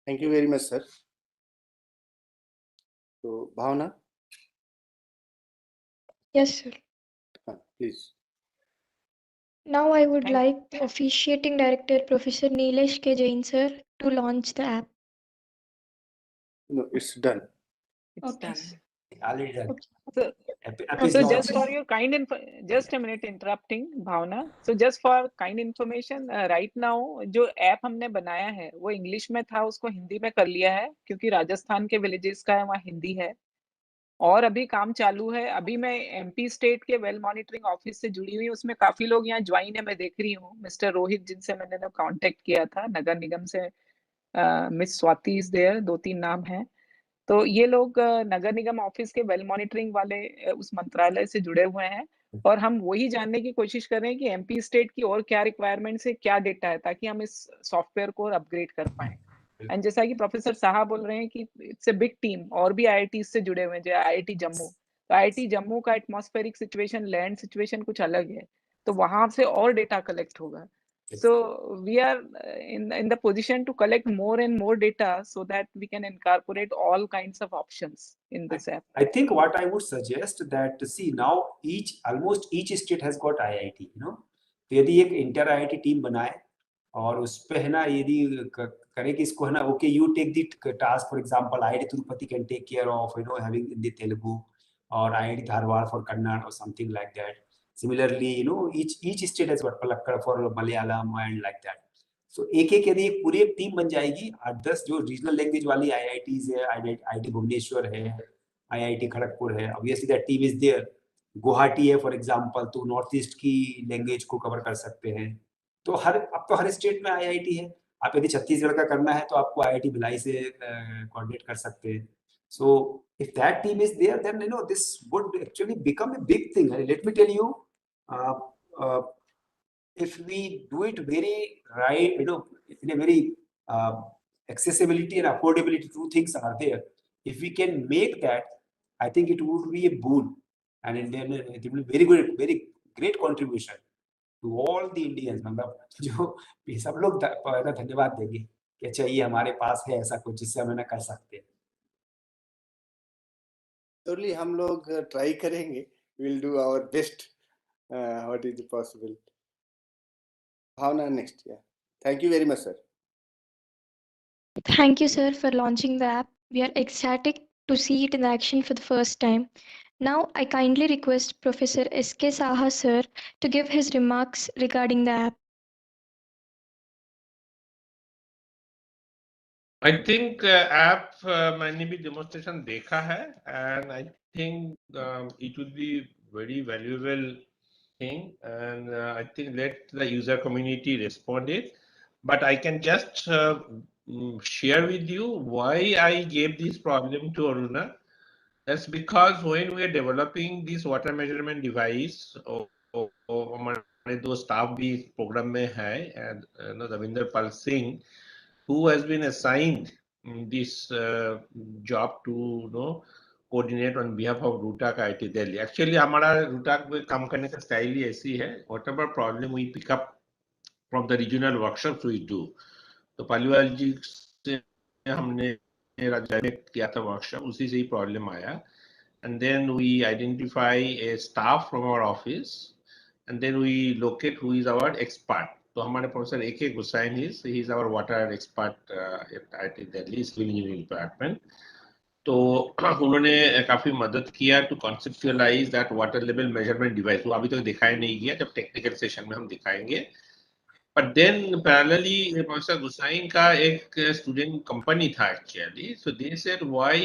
[SPEAKER 3] Thank you very much, sir. So, Bhavna?
[SPEAKER 2] Yes, sir.
[SPEAKER 3] Please.
[SPEAKER 2] Now I would like the officiating director, Professor Nilesh K. Jain, sir, to launch the app.
[SPEAKER 3] No, it's done.
[SPEAKER 1] It's
[SPEAKER 2] Okay.
[SPEAKER 1] done.
[SPEAKER 5] Already done.
[SPEAKER 1] So,
[SPEAKER 5] App is
[SPEAKER 1] so
[SPEAKER 5] launched.
[SPEAKER 1] just for your kind just a minute interrupting Bhavna. So just for kind information, right now जो app हमने बनाया है वो English में था, उसको हिंदी में कर लिया है क्योंकि राजस्थान के विलेजेस का है, वहाँ हिंदी है। और अभी काम चालू है। अभी मैं एमपी स्टेट के वेल मॉनिटरिंग ऑफिस से जुड़ी हुई, उसमें काफी लोग यहाँ ज्वाइन है, मैं देख रही हूँ। मिस्टर रोहित जिनसे मैंने कांटेक्ट किया था नगर निगम से, मिस स्वाति इज देयर, 2-3 नाम हैं। तो ये लोग नगर निगम ऑफिस के वेल मॉनिटरिंग वाले उस मंत्रालय से जुड़े हुए हैं, और हम वही जानने की कोशिश कर रहे हैं कि एमपी स्टेट की और क्या रिक्वायरमेंट्स है, क्या डेटा है, ताकि हम इस सॉफ्टवेयर को अपग्रेड कर पाए। एंड जैसा कि प्रोफेसर साहब बोल रहे हैं कि इट्स ए बिग टीम, और भी आईआईटी से जुड़े हुए हैं, जो आईआईटी जम्मू। तो आईआईटी जम्मू का एटमॉस्फेरिक सिचुएशन, लैंड सिचुएशन कुछ अलग है, तो वहां से और डेटा कलेक्ट होगा। So we are in the position to collect more and more data so that we can incorporate all kinds of options in this app.
[SPEAKER 5] I think what I would suggest that, see, now almost each state has got IIT, you know. तो यदि एक inter IIT team बनाए और उस पे है ना, यदि करें कि इसको है ना, okay you take the task, for example IIT Tirupati can take care of having in the Telugu, और IIT धारवाड़ फॉर कन्नड़ और something like that. Similarly, each state has got Palakkad for Malayalam and like that. So एक यदि एक पूरी एक team बन जाएगी, 8-10 जो रीजनल लैंग्वेज वाली IITs है, IIT भुवनेश्वर है, IIT खड़गपुर है, obviously that team is there. Guwahati है फॉर एग्जांपल, तो नॉर्थ ईस्ट की लैंग्वेज को कवर कर सकते हैं। तो अब तो हर स्टेट में आईआईटी है। आप यदि छत्तीसगढ़ का करना है तो आपको आईआईटी भिलाई से कोऑर्डिनेट कर सकते हैं। सो if that team is there, then this would actually become a big thing. Let me tell you, if we do it very right, in a very accessibility and affordability, two things are there. If we can make that, I think it would be a boon, and then it will be very good, very great contribution to all the Indians. मतलब जो सब लोग धन्यवाद देंगे कि अच्छा ये हमारे पास है ऐसा कुछ जिससे हम कर सकते हैं।
[SPEAKER 3] Surely हम लोग try करेंगे, we'll do our best, what is possible. Bhavna next, yeah. Thank you very much, sir.
[SPEAKER 2] Thank you, sir, for launching the app. We are ecstatic to see it in action for the first time. Now, I kindly request Professor S.K. Saha, sir, to give his remarks regarding the app.
[SPEAKER 4] I think app मैंने भी demonstration देखा है, and I think it will be very valuable thing, and I think let the user community respond it. But I can just share with you why I gave this problem to Aruna. That's because when we are developing this water measurement device, हमारे दो staff भी इस program में है, and Davinder Pal Singh, who has been assigned this job to coordinate on behalf of RUTAC IIT Delhi. Actually, हमारा RUTAC में काम करने का style ही ऐसी है. Whatever problem we pick up from the regional workshops we do. तो पालीवाल जी से हमने किया था workshop, उसी से ही problem आया. And then we identify a staff from our office, and then we locate who is our expert. तो हमारे professor A.K. Gusain he is our water expert at Delhi Civil Engineering Department. तो उन्होंने काफी मदद किया to conceptualize that water level measurement device. वो अभी तक दिखाया नहीं गया, जब technical session में हम दिखाएंगे. But then parallelly, Professor Gusain का एक student company था actually. So they said why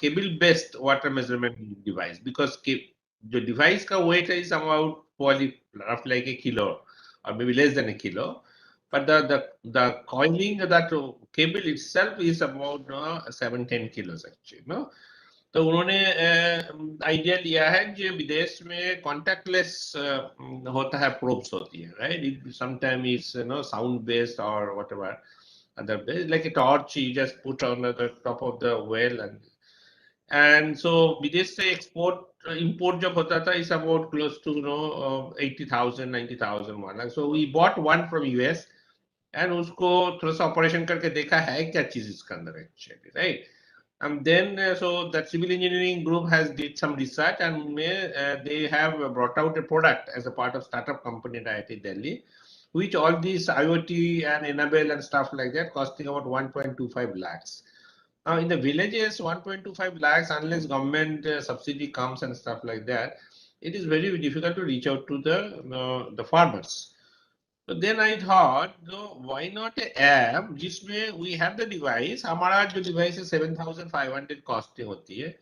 [SPEAKER 4] cable based water measurement device, because the device का weight is about probably roughly like a kilo or maybe less than a kilo, but the coiling that cable itself is about 7-10 kilos actually. तो उन्होंने idea लिया है जो विदेश में contactless होता है, प्रोब्स होती है, right? Sometime is sound based और whatever other based, like a torch you just put on the top of the well, and so विदेश से एक्सपोर्ट इंपोर्ट जब होता था इज अबाउट क्लोज टू 80,000 90,000 वाला. So we bought one from US and उसको थोड़ा सा ऑपरेशन करके देखा है क्या चीज इसके अंदर actually, right? And then so that civil engineering group has did some research, and they have brought out a product as a part of startup company at IIT Delhi, which all these IoT and enable and stuff like that costing about 1.25 lakhs. Now in the villages 1.25 lakhs, unless government subsidy comes and stuff like that, it is very difficult to reach out to the farmers. So then I thought, why not an app जिसमें we have the device, हमारा जो device है 7,500 costing होती है.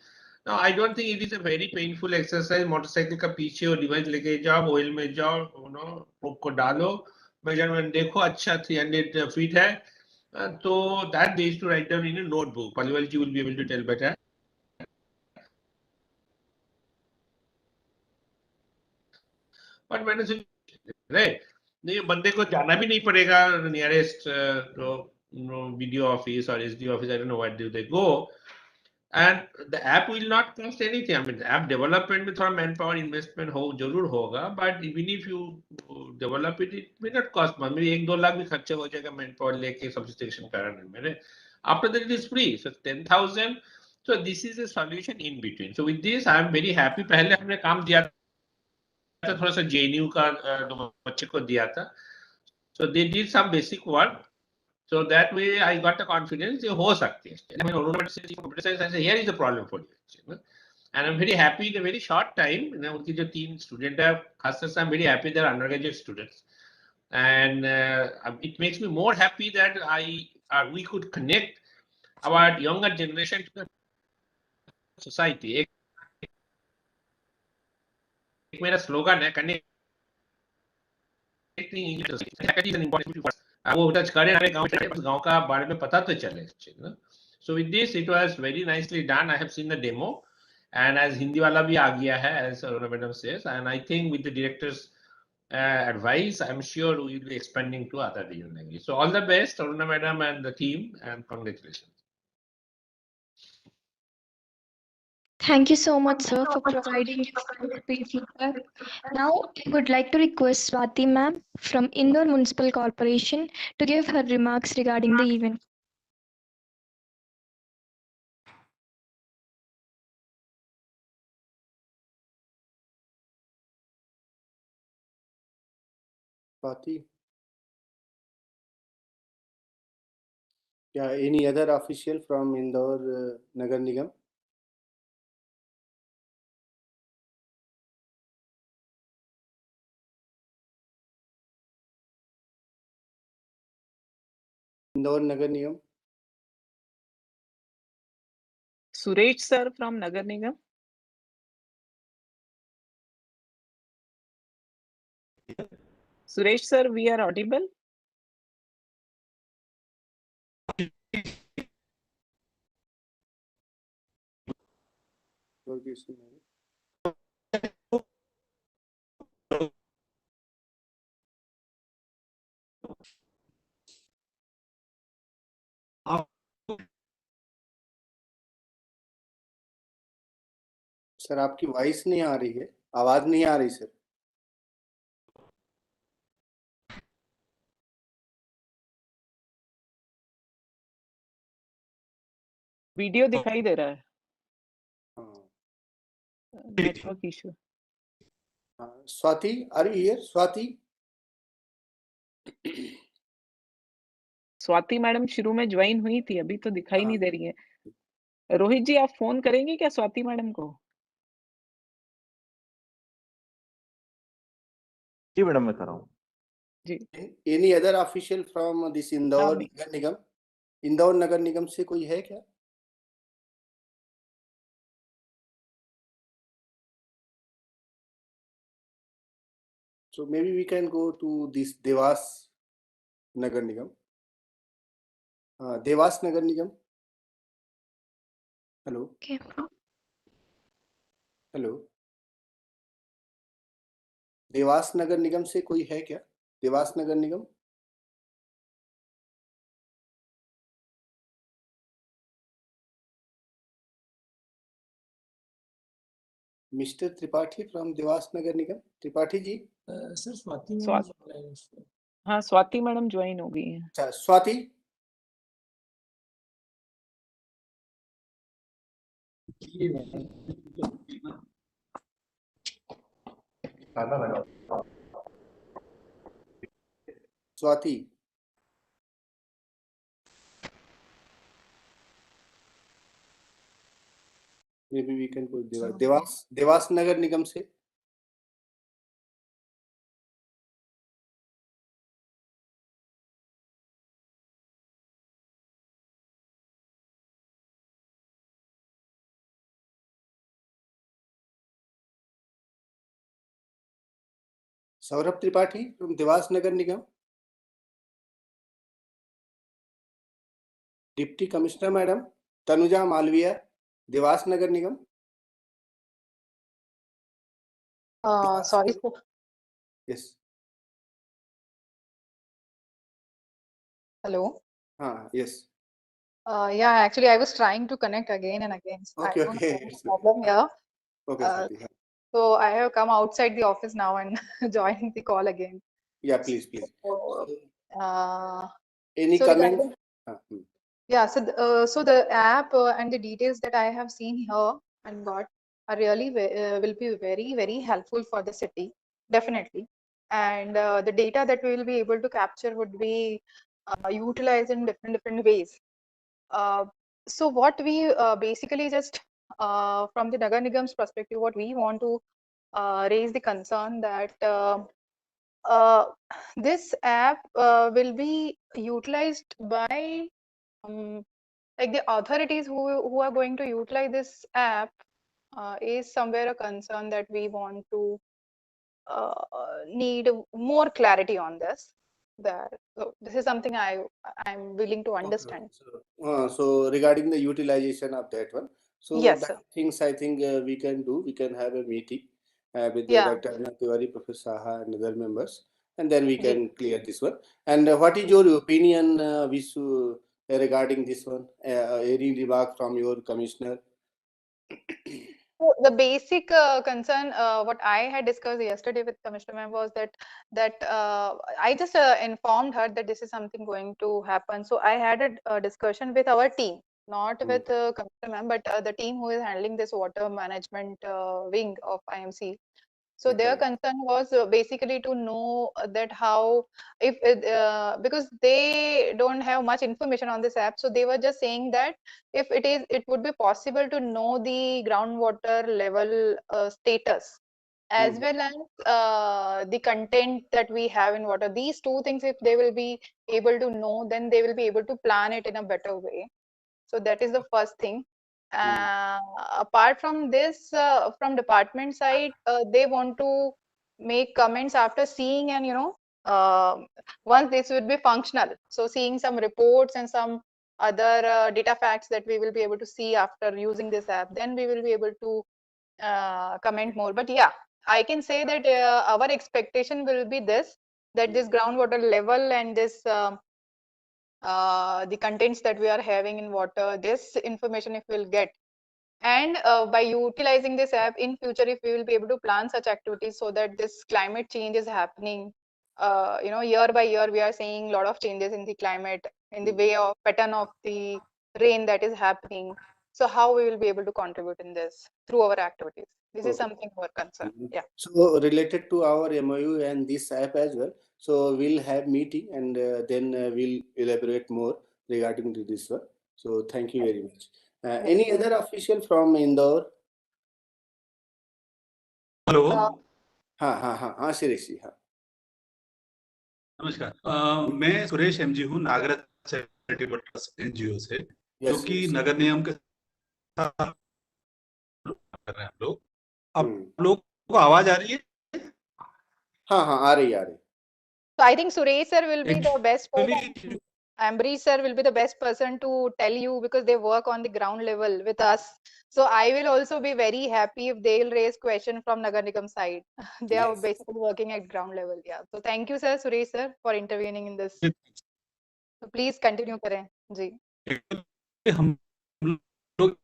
[SPEAKER 4] Now I don't think it is a very painful exercise. Motorcycle का पीछे वो device लेके जाओ, oil में जाओ, probe को डालो, measurement देखो, अच्छा 300 feet है. तो that they used to write down in a notebook. Paliwal ji will be able to tell better. But मैंने सोचा, right? नहीं, बंदे को जाना भी नहीं पड़ेगा नियरेस्ट वीडियो ऑफिस और SD office, I don't know where do they go, and the app will not cost anything. I mean app development में थोड़ा मैन पावर इन्वेस्टमेंट जरूर होगा, but even if you develop it will not cost much. मेरे 1-2 लाख भी खर्चा हो जाएगा man power लेके सब्सटेशन कराने में. After that it is free, so 10,000. So this is a solution in between. So with this I am very happy. पहले हमने काम दिया थोड़ा सा जेएनयू का बच्चे को दिया था, so they did some basic work, so that way I got the confidence ये हो सकती है. I mean, computer science, I say here is the problem for you, and I'm very happy in a very short time. उनकी जो 3 student है, खासकर से I'm very happy they are undergraduate students, and it makes me more happy that we could connect our younger generation to the society. मेरा slogan है connecting is an important वो touch करें हमें गांव का बारे में पता तो चले. So with this it was very nicely done. I have seen the demo and as Hindi wala bhi aa gaya hai as Aruna madam says, and I think with the director's advice I'm sure we will be expanding to other regional languages. So all the best Aruna madam and the team and congratulations.
[SPEAKER 2] Thank you so much, sir, for providing your feedback. Now, I would like to request Swati ma'am from Indore Municipal Corporation to give her remarks regarding the event.
[SPEAKER 3] Swati? Yeah, any other official from Indore Nagar Nigam? Indore Nagar Nigam?
[SPEAKER 1] Suresh sir from Nagar Nigam. Suresh sir, we are audible. Sir आपकी voice नहीं आ रही है, आवाज नहीं आ रही sir. Video दिखाई दे रहा है.
[SPEAKER 3] हाँ.
[SPEAKER 1] Network issue.
[SPEAKER 3] Swati, are you here? Swati?
[SPEAKER 1] Swati madam शुरू में ज्वाइन हुई थी, अभी तो दिखाई
[SPEAKER 3] हाँ.
[SPEAKER 1] नहीं दे रही है. रोहित जी आप फोन करेंगे क्या स्वाति मैडम को?
[SPEAKER 6] जी मैडम मैं कर रहा हूँ.
[SPEAKER 1] जी.
[SPEAKER 3] Any other official from this Indore Nagar Nigam? Indore नगर निगम से कोई है क्या? So maybe we can go to this Devas Nagar Nigam. Devas Nagar Nigam. Hello.
[SPEAKER 2] Okay.
[SPEAKER 3] Hello. Dewas Nagar Nigam से कोई है क्या? Dewas Nagar Nigam. Mister Tripathi from Dewas Nagar Nigam. Tripathi ji.
[SPEAKER 7] Sir Swati
[SPEAKER 1] हाँ स्वाति मैडम ज्वाइन हो गई है.
[SPEAKER 3] अच्छा Swati. Swati. Maybe we can put Dewas Nagar Nigam से. Saurabh Tripathi from Dewas Nagar Nigam. Deputy commissioner madam Tanuja Malviya, Dewas Nagar Nigam.
[SPEAKER 8] Sorry, sir.
[SPEAKER 3] Yes.
[SPEAKER 8] Hello.
[SPEAKER 3] Yes.
[SPEAKER 8] Yeah, actually, I was trying to connect again and again. So
[SPEAKER 3] Okay,
[SPEAKER 8] I don't
[SPEAKER 3] okay.
[SPEAKER 8] have any problem here.
[SPEAKER 3] Okay, Swati. Yeah.
[SPEAKER 8] So I have come outside the office now and joined the call again.
[SPEAKER 3] Yeah, please.
[SPEAKER 8] So,
[SPEAKER 3] Any
[SPEAKER 8] so
[SPEAKER 3] comment?
[SPEAKER 8] yeah, so the app and the details that I have seen here and got are really will be very, very helpful for the city, definitely. And the data that we will be able to capture would be utilized in different ways. So what we basically just from the Nagar Nigam's perspective, what we want to raise the concern that this app will be utilized by like the authorities who are going to utilize this app is somewhere a concern that we want to need more clarity on this. So this is something I'm willing to understand.
[SPEAKER 3] So regarding the utilization of that one, so
[SPEAKER 8] Yes,
[SPEAKER 3] that
[SPEAKER 8] sir.
[SPEAKER 3] things I think we can do. We can have a meeting with
[SPEAKER 8] Yeah.
[SPEAKER 3] Dr. Anand Tiwari, Professor Saha, and other members, and then we
[SPEAKER 8] Ji.
[SPEAKER 3] can clear this one. And what is your opinion, Visu, regarding this one? Any remark from your commissioner?
[SPEAKER 8] So the basic concern, what I had discussed yesterday with Commissioner Ma'am was that I just informed her that this is something going to happen. So I had a discussion with our team, not with Commissioner Ma'am, but the team who is handling this water management wing of IMC. So their concern was basically to know that how, if because they don't have much information on this app, so they were just saying that if it would be possible to know the groundwater level status as well as the content that we have in water. These two things, if they will be able to know, then they will be able to plan it in a better way. So that is the first thing. Apart from this, from department side, they want to make comments after seeing, and once this would be functional. So seeing some reports and some other data facts that we will be able to see after using this app, then we will be able to comment more. But yeah, I can say that our expectation will be this, that this groundwater level and this the contents that we are having in water, this information if we'll get, and by utilizing this app in future, if we will be able to plan such activities so that this climate change is happening, year by year we are seeing a lot of changes in the climate, in the way of pattern of the rain that is happening. So how we will be able to contribute in this through our activities? This is something more concern. Yeah.
[SPEAKER 3] So related to our MOU and this app as well. So we'll have meeting, and then we'll elaborate more regarding to this one. So thank you very much. Any other official from Indore?
[SPEAKER 7] Hello
[SPEAKER 3] हाँ सुरेश जी, हाँ
[SPEAKER 7] नमस्कार। मैं Suresh MG हूँ Nagraj charitable trust NGO से, जो कि नगर निगम के साथ कर रहे हैं हम लोग। आप लोग को आवाज आ रही है?
[SPEAKER 3] हाँ आ रही है।
[SPEAKER 8] So I think Suresh sir will be the best person. Ambrish sir will be the best person to tell you, because they work on the ground level with us. So I will also be very happy if they will raise question from Nagar Nigam side. They are basically working at ground level. Yeah. So thank you, sir, Suresh sir, for intervening in this. So please continue, करें जी.
[SPEAKER 7] हम लोग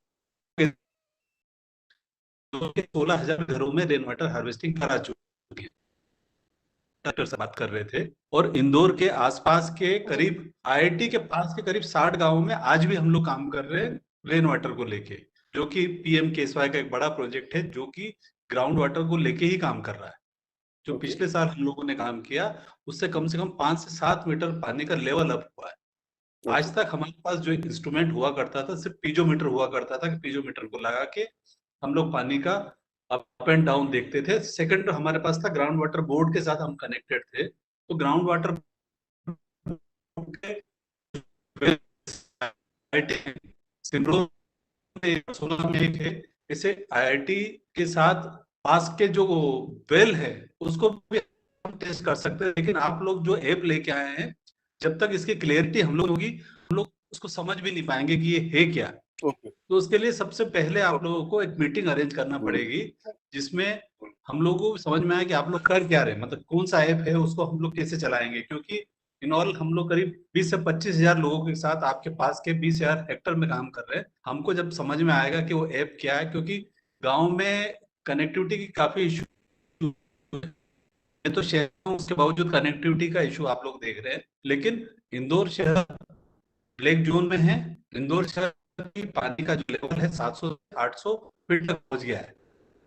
[SPEAKER 7] 16,000 घरों में rain water harvesting करा चुके हैं। Doctor से बात कर रहे थे, और इंदौर के आसपास के करीब आईआईटी के पास के करीब 60 गांवों में आज भी हम लोग काम कर रहे हैं रेन वाटर को लेके, जो कि पीएम केएसवाई का एक बड़ा प्रोजेक्ट है, जो कि ग्राउंड वाटर को लेके ही काम कर रहा है। जो पिछले साल हम लोगों ने काम किया, उससे कम से कम 5 से 7 मीटर पानी का लेवल अप हुआ है। आज तक हमारे पास जो इंस्ट्रूमेंट हुआ करता था, सिर्फ पीजोमीटर हुआ करता था, कि पीजोमीटर को लगा के हम लोग पानी का अप एंड डाउन देखते थे। सेकंड हमारे पास था ग्राउंड वाटर बोर्ड के साथ हम कनेक्टेड थे, तो ग्राउंड वाटर इसे आईआईटी के साथ पास के जो वेल है उसको भी हम टेस्ट कर सकते हैं। लेकिन आप लोग जो ऐप लेके आए हैं, जब तक इसकी क्लियरिटी हम लोग होगी, हम लोग उसको समझ भी नहीं पाएंगे कि ये है क्या। तो उसके लिए सबसे पहले आप लोगों को एक मीटिंग अरेंज करना पड़ेगी, जिसमें हम लोगों को समझ में आए कि आप लोग कर क्या रहे हैं, मतलब कौन सा ऐप है, उसको हम लोग कैसे चलाएंगे। क्योंकि इन ऑल हम लोग करीब 20 से 25 हजार लोगों के साथ आपके पास के 20,000 हेक्टर में काम कर रहे हैं। हमको जब समझ में आएगा कि वो ऐप क्या है, क्योंकि गांव में कनेक्टिविटी की काफी इशू, तो शहर में उसके बावजूद कनेक्टिविटी का इशू आप लोग देख रहे हैं। लेकिन इंदौर शहर ब्लैक जोन में है। इंदौर शहर की पानी का जो लेवल है 700 से 800 फीट तक पहुंच गया है।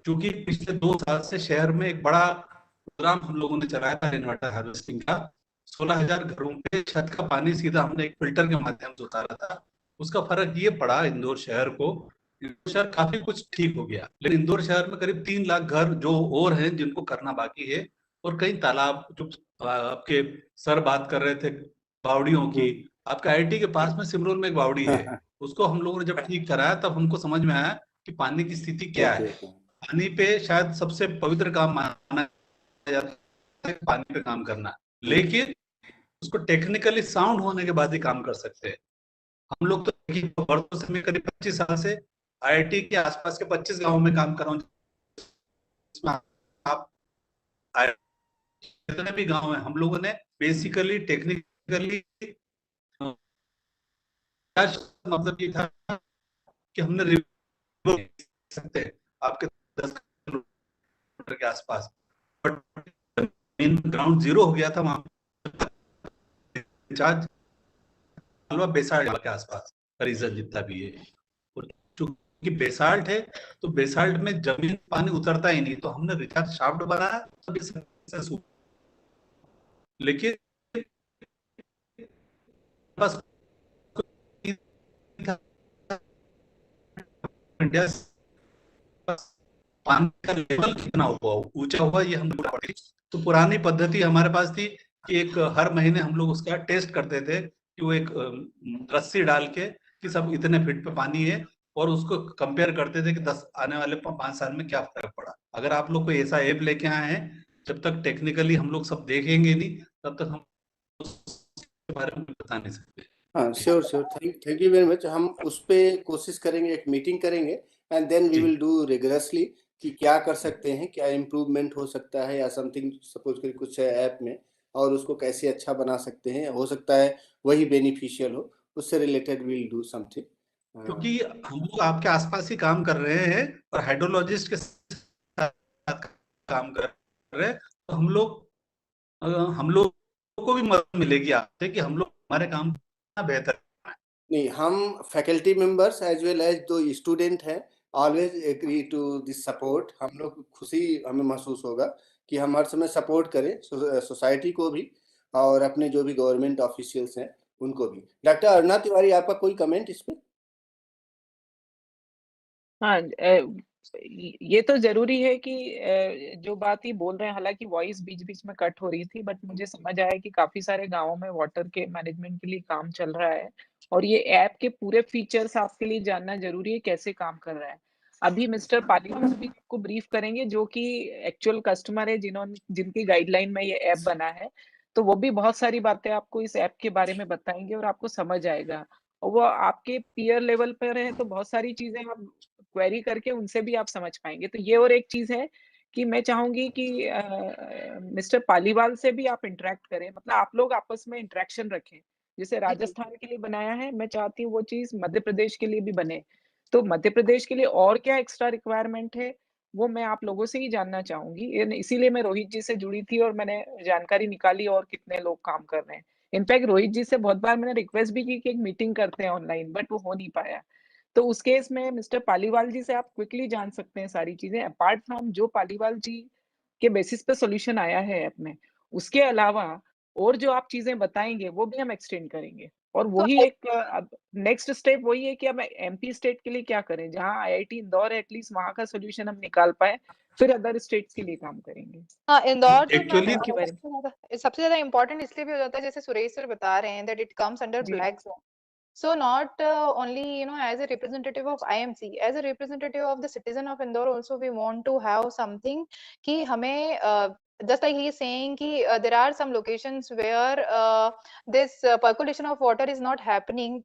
[SPEAKER 7] क्योंकि पिछले 2 साल से शहर में एक बड़ा प्रोग्राम हम लोगों ने चलाया था रेन वाटर हार्वेस्टिंग का। 16,000 घरों पे छत का पानी सीधा हमने एक फिल्टर के माध्यम से उतारा था। उसका फर्क ये पड़ा इंदौर शहर को, इंदौर शहर काफी कुछ ठीक हो गया, लेकिन इंदौर शहर में करीब 3 लाख घर जो और हैं जिनको करना बाकी है, और कई तालाब, जो आपके सर बात कर रहे थे बावड़ियों की, आपका आईआईटी के पास में सिमरोल में एक बावड़ी है, उसको हम लोगों ने जब ठीक कराया तब हमको समझ में आया कि पानी की स्थिति क्या है। पानी पे शायद सबसे पवित्र काम माना जाता है पानी पे काम करना, लेकिन उसको टेक्निकली साउंड होने के बाद ही काम कर सकते हैं। हम लोग तो वर्षों से, मैं करीब 25 साल से IIT के आसपास के 25 गांवों में काम कर रहा हूँ, जिसमें आप जितने भी गांव हैं, हम लोगों ने बेसिकली टेक्निकली मतलब ये था कि हमने रिवर सकते हैं आपके 10 किलोमीटर के आसपास, बट मेन ग्राउंड जीरो हो गया था वहां चार्ज बेसाल्ट के आसपास का रीजन जितना भी है, क्योंकि बेसाल्ट है तो बेसाल्ट में जमीन पानी उतरता ही नहीं, तो हमने रिचार्ज शाफ्ट बनाया, लेकिन बस इंडिया पानी का लेवल कितना हुआ, ऊंचा हुआ, ये हम तो पुरानी पद्धति हमारे पास थी कि एक हर महीने हम लोग उसका टेस्ट करते थे कि वो एक रस्सी डाल के कि सब इतने फीट पे पानी है, और उसको कंपेयर करते थे कि 10 आने वाले 5 साल में क्या फर्क पड़ा। अगर आप लोग कोई ऐसा ऐप लेके आए हैं, जब तक टेक्निकली हम लोग सब देखेंगे नहीं, तब तक हम उसके बारे में बता नहीं सकते।
[SPEAKER 3] हाँ, sure sure, thank you very much. हम उस पे कोशिश करेंगे, एक मीटिंग करेंगे, and then we will do rigorously कि क्या कर सकते हैं, क्या इम्प्रूवमेंट हो सकता है, या समथिंग सपोज करिए कुछ है ऐप में, और उसको कैसे अच्छा बना सकते हैं, हो सकता है वही बेनिफिशियल हो, उससे related we will do something.
[SPEAKER 7] क्योंकि हम लोग आपके आसपास ही काम कर रहे हैं और हाइड्रोलॉजिस्ट के साथ काम कर रहे हैं, तो हम लोग को भी मदद मिलेगी आपसे कि हम लोग हमारे काम बेहतर।
[SPEAKER 3] नहीं, हम faculty members as well as जो स्टूडेंट हैं always agree to this support. हम लोग खुशी हमें महसूस होगा कि हम हर समय सपोर्ट करें सोसाइटी को भी और अपने जो भी गवर्नमेंट ऑफिशियल्स हैं उनको भी। डॉक्टर अरुणा तिवारी, आपका कोई कमेंट इस पे?
[SPEAKER 1] हाँ, ये तो जरूरी है कि जो बात ही बोल रहे हैं, हालांकि वॉइस बीच बीच में कट हो रही थी, बट मुझे समझ आया कि काफी सारे गांवों में वाटर के मैनेजमेंट के लिए काम चल रहा है, और ये ऐप के पूरे फीचर्स आपके लिए जानना जरूरी है, कैसे काम कर रहा है। अभी मिस्टर पालीवाल भी आपको ब्रीफ करेंगे, जो कि एक्चुअल कस्टमर है, जिनकी गाइडलाइन में ये ऐप बना है, तो वो भी बहुत सारी बातें आपको इस ऐप के बारे में बताएंगे और आपको समझ आएगा। और वो आपके पीयर लेवल पर है, तो बहुत सारी चीजें आप क्वेरी करके उनसे भी आप समझ पाएंगे। तो ये और एक चीज है कि मैं चाहूंगी कि मिस्टर पालीवाल से भी आप इंटरेक्ट करें, मतलब आप लोग आपस में इंटरेक्शन रखें। जैसे राजस्थान के लिए बनाया है, मैं चाहती हूँ वो चीज मध्य प्रदेश के लिए भी बने। तो मध्य प्रदेश के लिए और क्या एक्स्ट्रा रिक्वायरमेंट है, वो मैं आप लोगों से ही जानना चाहूंगी। इसीलिए मैं रोहित जी से जुड़ी थी और मैंने जानकारी निकाली और कितने लोग काम कर रहे हैं। इनफैक्ट रोहित जी से बहुत बार मैंने रिक्वेस्ट भी की कि एक मीटिंग करते हैं ऑनलाइन, बट वो हो नहीं पाया। तो उस केस में मिस्टर पालीवाल जी से आप क्विकली जान सकते हैं सारी चीजें, अपार्ट फ्रॉम जो पालीवाल जी के बेसिस पे सॉल्यूशन आया है ऐप में। उसके अलावा और जो आप चीजें बताएंगे वो भी हम एक्सटेंड करेंगे। और वही एक अब नेक्स्ट स्टेप वही है कि अब MP स्टेट के लिए क्या करें, जहां IIT इंदौर है, एटलीस्ट वहां का सॉल्यूशन हम निकाल पाए, फिर अदर स्टेट्स के लिए काम करेंगे।
[SPEAKER 8] हाँ, इंदौर तो
[SPEAKER 7] Actually-
[SPEAKER 1] Thank you very much.
[SPEAKER 8] सबसे ज्यादा इम्पोर्टेंट इसलिए भी हो जाता है, जैसे सुरेश सर बता रहे हैं, दैट इट कम्स अंडर
[SPEAKER 1] जी।
[SPEAKER 8] Black zone. So not only, as a representative of IMC, as a representative of the citizen of Indore also, we want to have something कि हमें just like he is saying कि there are some locations where this percolation of water is not happening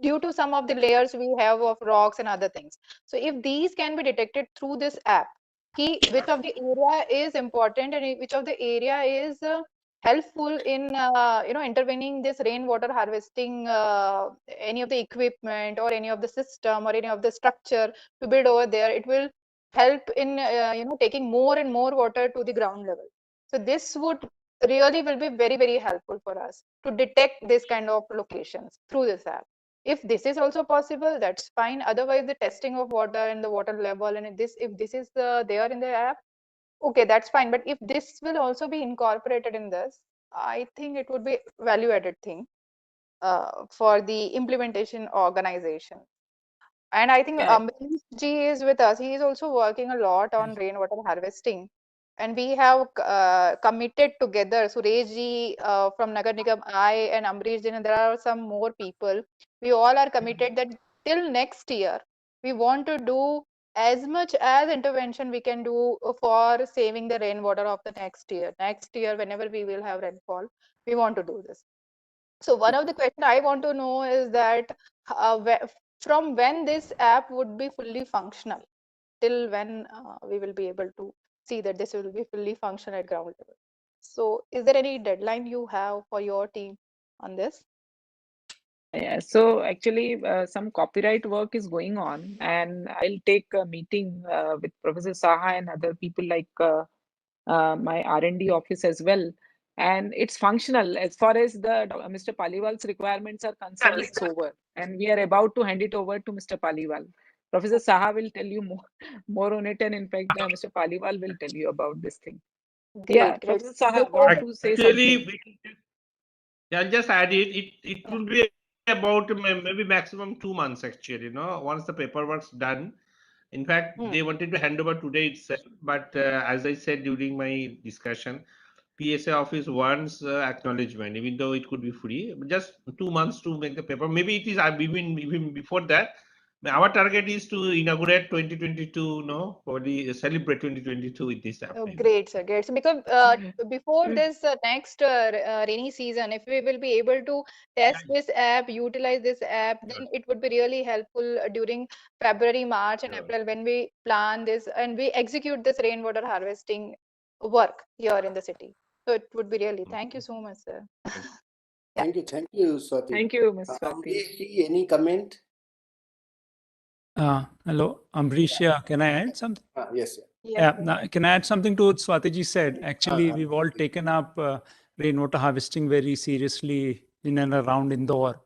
[SPEAKER 8] due to some of the layers we have of rocks and other things. So if these can be detected through this app, कि which of the area is important and which of the area is helpful in intervening this rainwater harvesting, any of the equipment or any of the system or any of the structure to build over there, it will help in taking more and more water to the ground level. So this would really will be very, very helpful for us to detect this kind of locations through this app. If this is also possible, that's fine. Otherwise, the testing of water and the water level, and if this is there in the app, okay, that's fine. But if this will also be incorporated in this, I think it would be value added thing for the implementation organization. And I think
[SPEAKER 1] Yeah.
[SPEAKER 8] Amrish ji is with us. He is also working a lot on rainwater harvesting. And we have committed together, Suresh ji from Nagar Nigam, I and Amrish ji, and there are some more people. We all are committed that till next year, we want to do as much as intervention we can do for saving the rainwater of the next year. Next year, whenever we will have rainfall, we want to do this. So one of the questions I want to know is that from when this app would be fully functional, till when we will be able to see that this will be fully functional at ground level. So is there any deadline you have for your team on this?
[SPEAKER 1] Yeah, so actually, some copyright work is going on, and I'll take a meeting with Professor Saha and other people like my R&D office as well. And it's functional as far as the Mr. Paliwal's requirements are concerned. It's over, and we are about to hand it over to Mr. Paliwal. Professor Saha will tell you more on it, and in fact, Mr. Paliwal will tell you about this thing. Yeah,
[SPEAKER 8] Great, great.
[SPEAKER 1] Professor Saha
[SPEAKER 8] Before
[SPEAKER 1] want to say
[SPEAKER 4] Actually,
[SPEAKER 1] something.
[SPEAKER 4] yeah, just add it. It
[SPEAKER 8] Yeah.
[SPEAKER 4] will be about maybe maximum 2 months actually. Once the paperwork's done. In fact, they wanted to hand over today itself, but as I said during my discussion, PSA office wants acknowledgement, even though it could be free. But just 2 months to make the paper. Maybe it is even before that. Our target is to inaugurate 2022, probably celebrate 2022 with this app.
[SPEAKER 8] Oh,
[SPEAKER 4] Maybe.
[SPEAKER 8] great, sir. Great. So because before this next rainy season, if we will be able to test this app, utilize this app, then it would be really helpful during February, March, and April when we plan this and we execute this rainwater harvesting work here in the city. So it would be really. Thank you so much, sir.
[SPEAKER 3] Thank you, Swati.
[SPEAKER 1] Thank you, Ms. Swati.
[SPEAKER 3] Amrish, any comment?
[SPEAKER 9] Hello, Ambrish. Yeah, can I add something?
[SPEAKER 3] Yes, sir.
[SPEAKER 9] Yeah, can I add something to what Swatiji said? Actually, we've all taken up rainwater harvesting very seriously in and around Indore.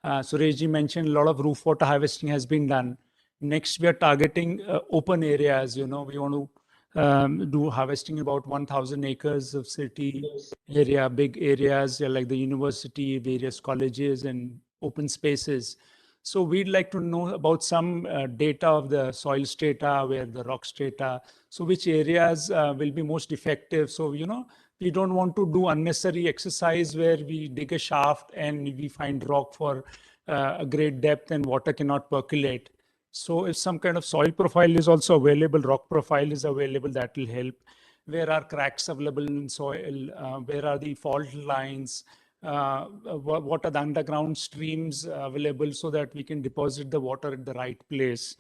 [SPEAKER 9] Sureshji mentioned a lot of roof water harvesting has been done. Next, we are targeting open areas. We want to do harvesting about 1,000 acres of city area, big areas like the university, various colleges, and open spaces. So we'd like to know about some data of the soil strata, where the rock strata, so which areas will be most effective. So, we don't want to do unnecessary exercise where we dig a shaft and we find rock for a great depth and water cannot percolate. So if some kind of soil profile is also available, rock profile is available, that will help. Where are cracks available in soil? Where are the fault lines? What are the underground streams available so that we can deposit the water at the right place?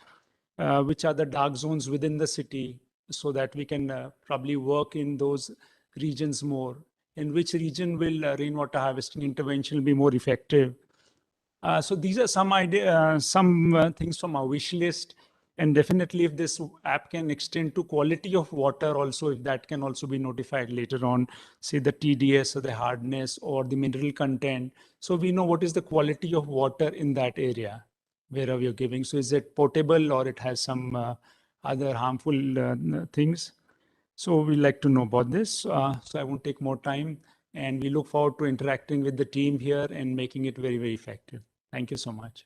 [SPEAKER 9] Which are the dark zones within the city so that we can probably work in those regions more? In which region will rainwater harvesting intervention be more effective? So these are some things from our wish list. And definitely if this app can extend to quality of water also, if that can also be notified later on, say the TDS or the hardness or the mineral content. So we know what is the quality of water in that area, wherever you're giving. So is it potable or it has some other harmful things? So we like to know about this. So I won't take more time. And we look forward to interacting with the team here and making it very, very effective. Thank you so much.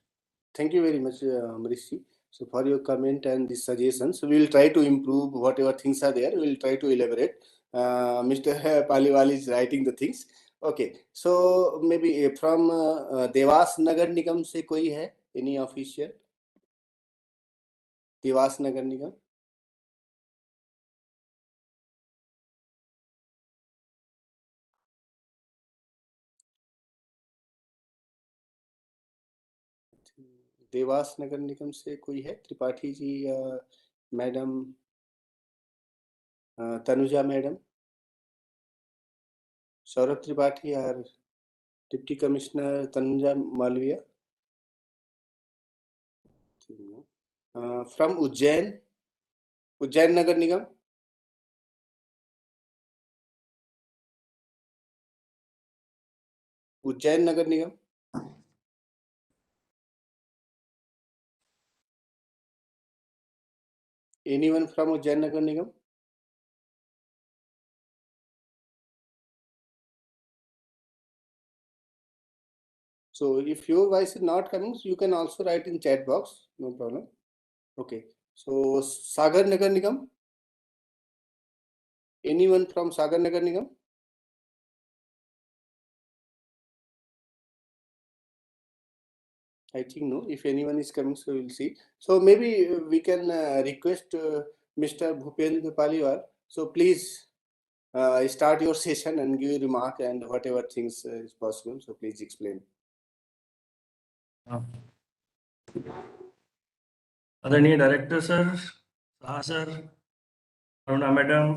[SPEAKER 3] Thank you very much, Amrishi. So for your comment and the suggestions, we will try to improve whatever things are there. We will try to elaborate. Mr. Paliwal is writing the things. Okay. So maybe from Devas Nagar Nigam से कोई है? Any official? Devas Nagar Nigam? Dewas Nagar Nigam से कोई है? त्रिपाठी जी या madam Tanuja madam, Saurabh Tripathi और deputy commissioner Tanuja Malviya from Ujjain Nagar Nigam. Ujjain Nagar Nigam. Anyone from Ujjain Nagar Nigam? So if your voice is not coming, so you can also write in chat box, no problem. Okay. So Sagar Nagar Nigam? Anyone from Sagar Nagar Nigam? I think no. If anyone is coming, so we'll see. So maybe we can request Mr. Bhupendra Paliwal. So please start your session and give a remark and whatever things is possible. So please explain.
[SPEAKER 10] आदरणीय director sir, Shah sir, Aruna madam,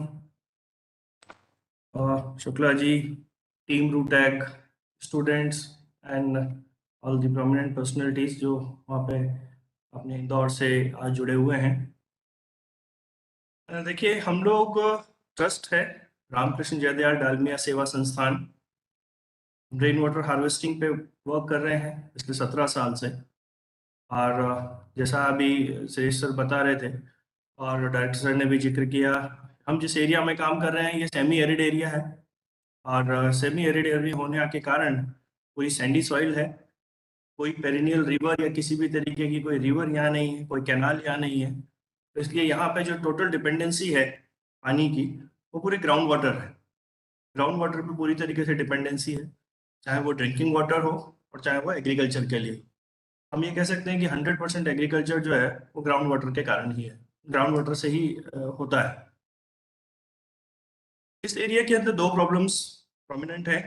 [SPEAKER 10] Shukla ji, team RuTAG, students and all the prominent personalities जो वहाँ पे अपने इंदौर से आज जुड़े हुए हैं। देखिए, हम लोग ट्रस्ट है रामकृष्ण जयदयाल डालमिया सेवा संस्थान, रेन वाटर हार्वेस्टिंग पे वर्क कर रहे हैं पिछले 17 साल से। और जैसा अभी सुरेश सर बता रहे थे और डायरेक्टर सर ने भी जिक्र किया, हम जिस एरिया में काम कर रहे हैं ये सेमी एरिड एरिया है। और सेमी एरिड एरिया होने के कारण पूरी सैंडी सॉइल है, कोई पेरिनियल रिवर या किसी भी तरीके की कोई रिवर यहाँ नहीं है, कोई कैनाल यहाँ नहीं है। तो इसलिए यहाँ पे जो टोटल डिपेंडेंसी है पानी की वो पूरे ग्राउंड वाटर है। ग्राउंड वाटर पे पूरी तरीके से डिपेंडेंसी है, चाहे वो ड्रिंकिंग वाटर हो और चाहे वो एग्रीकल्चर के लिए। हम ये कह सकते हैं कि 100% एग्रीकल्चर जो है वो ग्राउंड वाटर के कारण ही है, ग्राउंड वाटर से ही होता है। इस एरिया के अंदर 2 प्रॉब्लम्स प्रोमिनेंट है,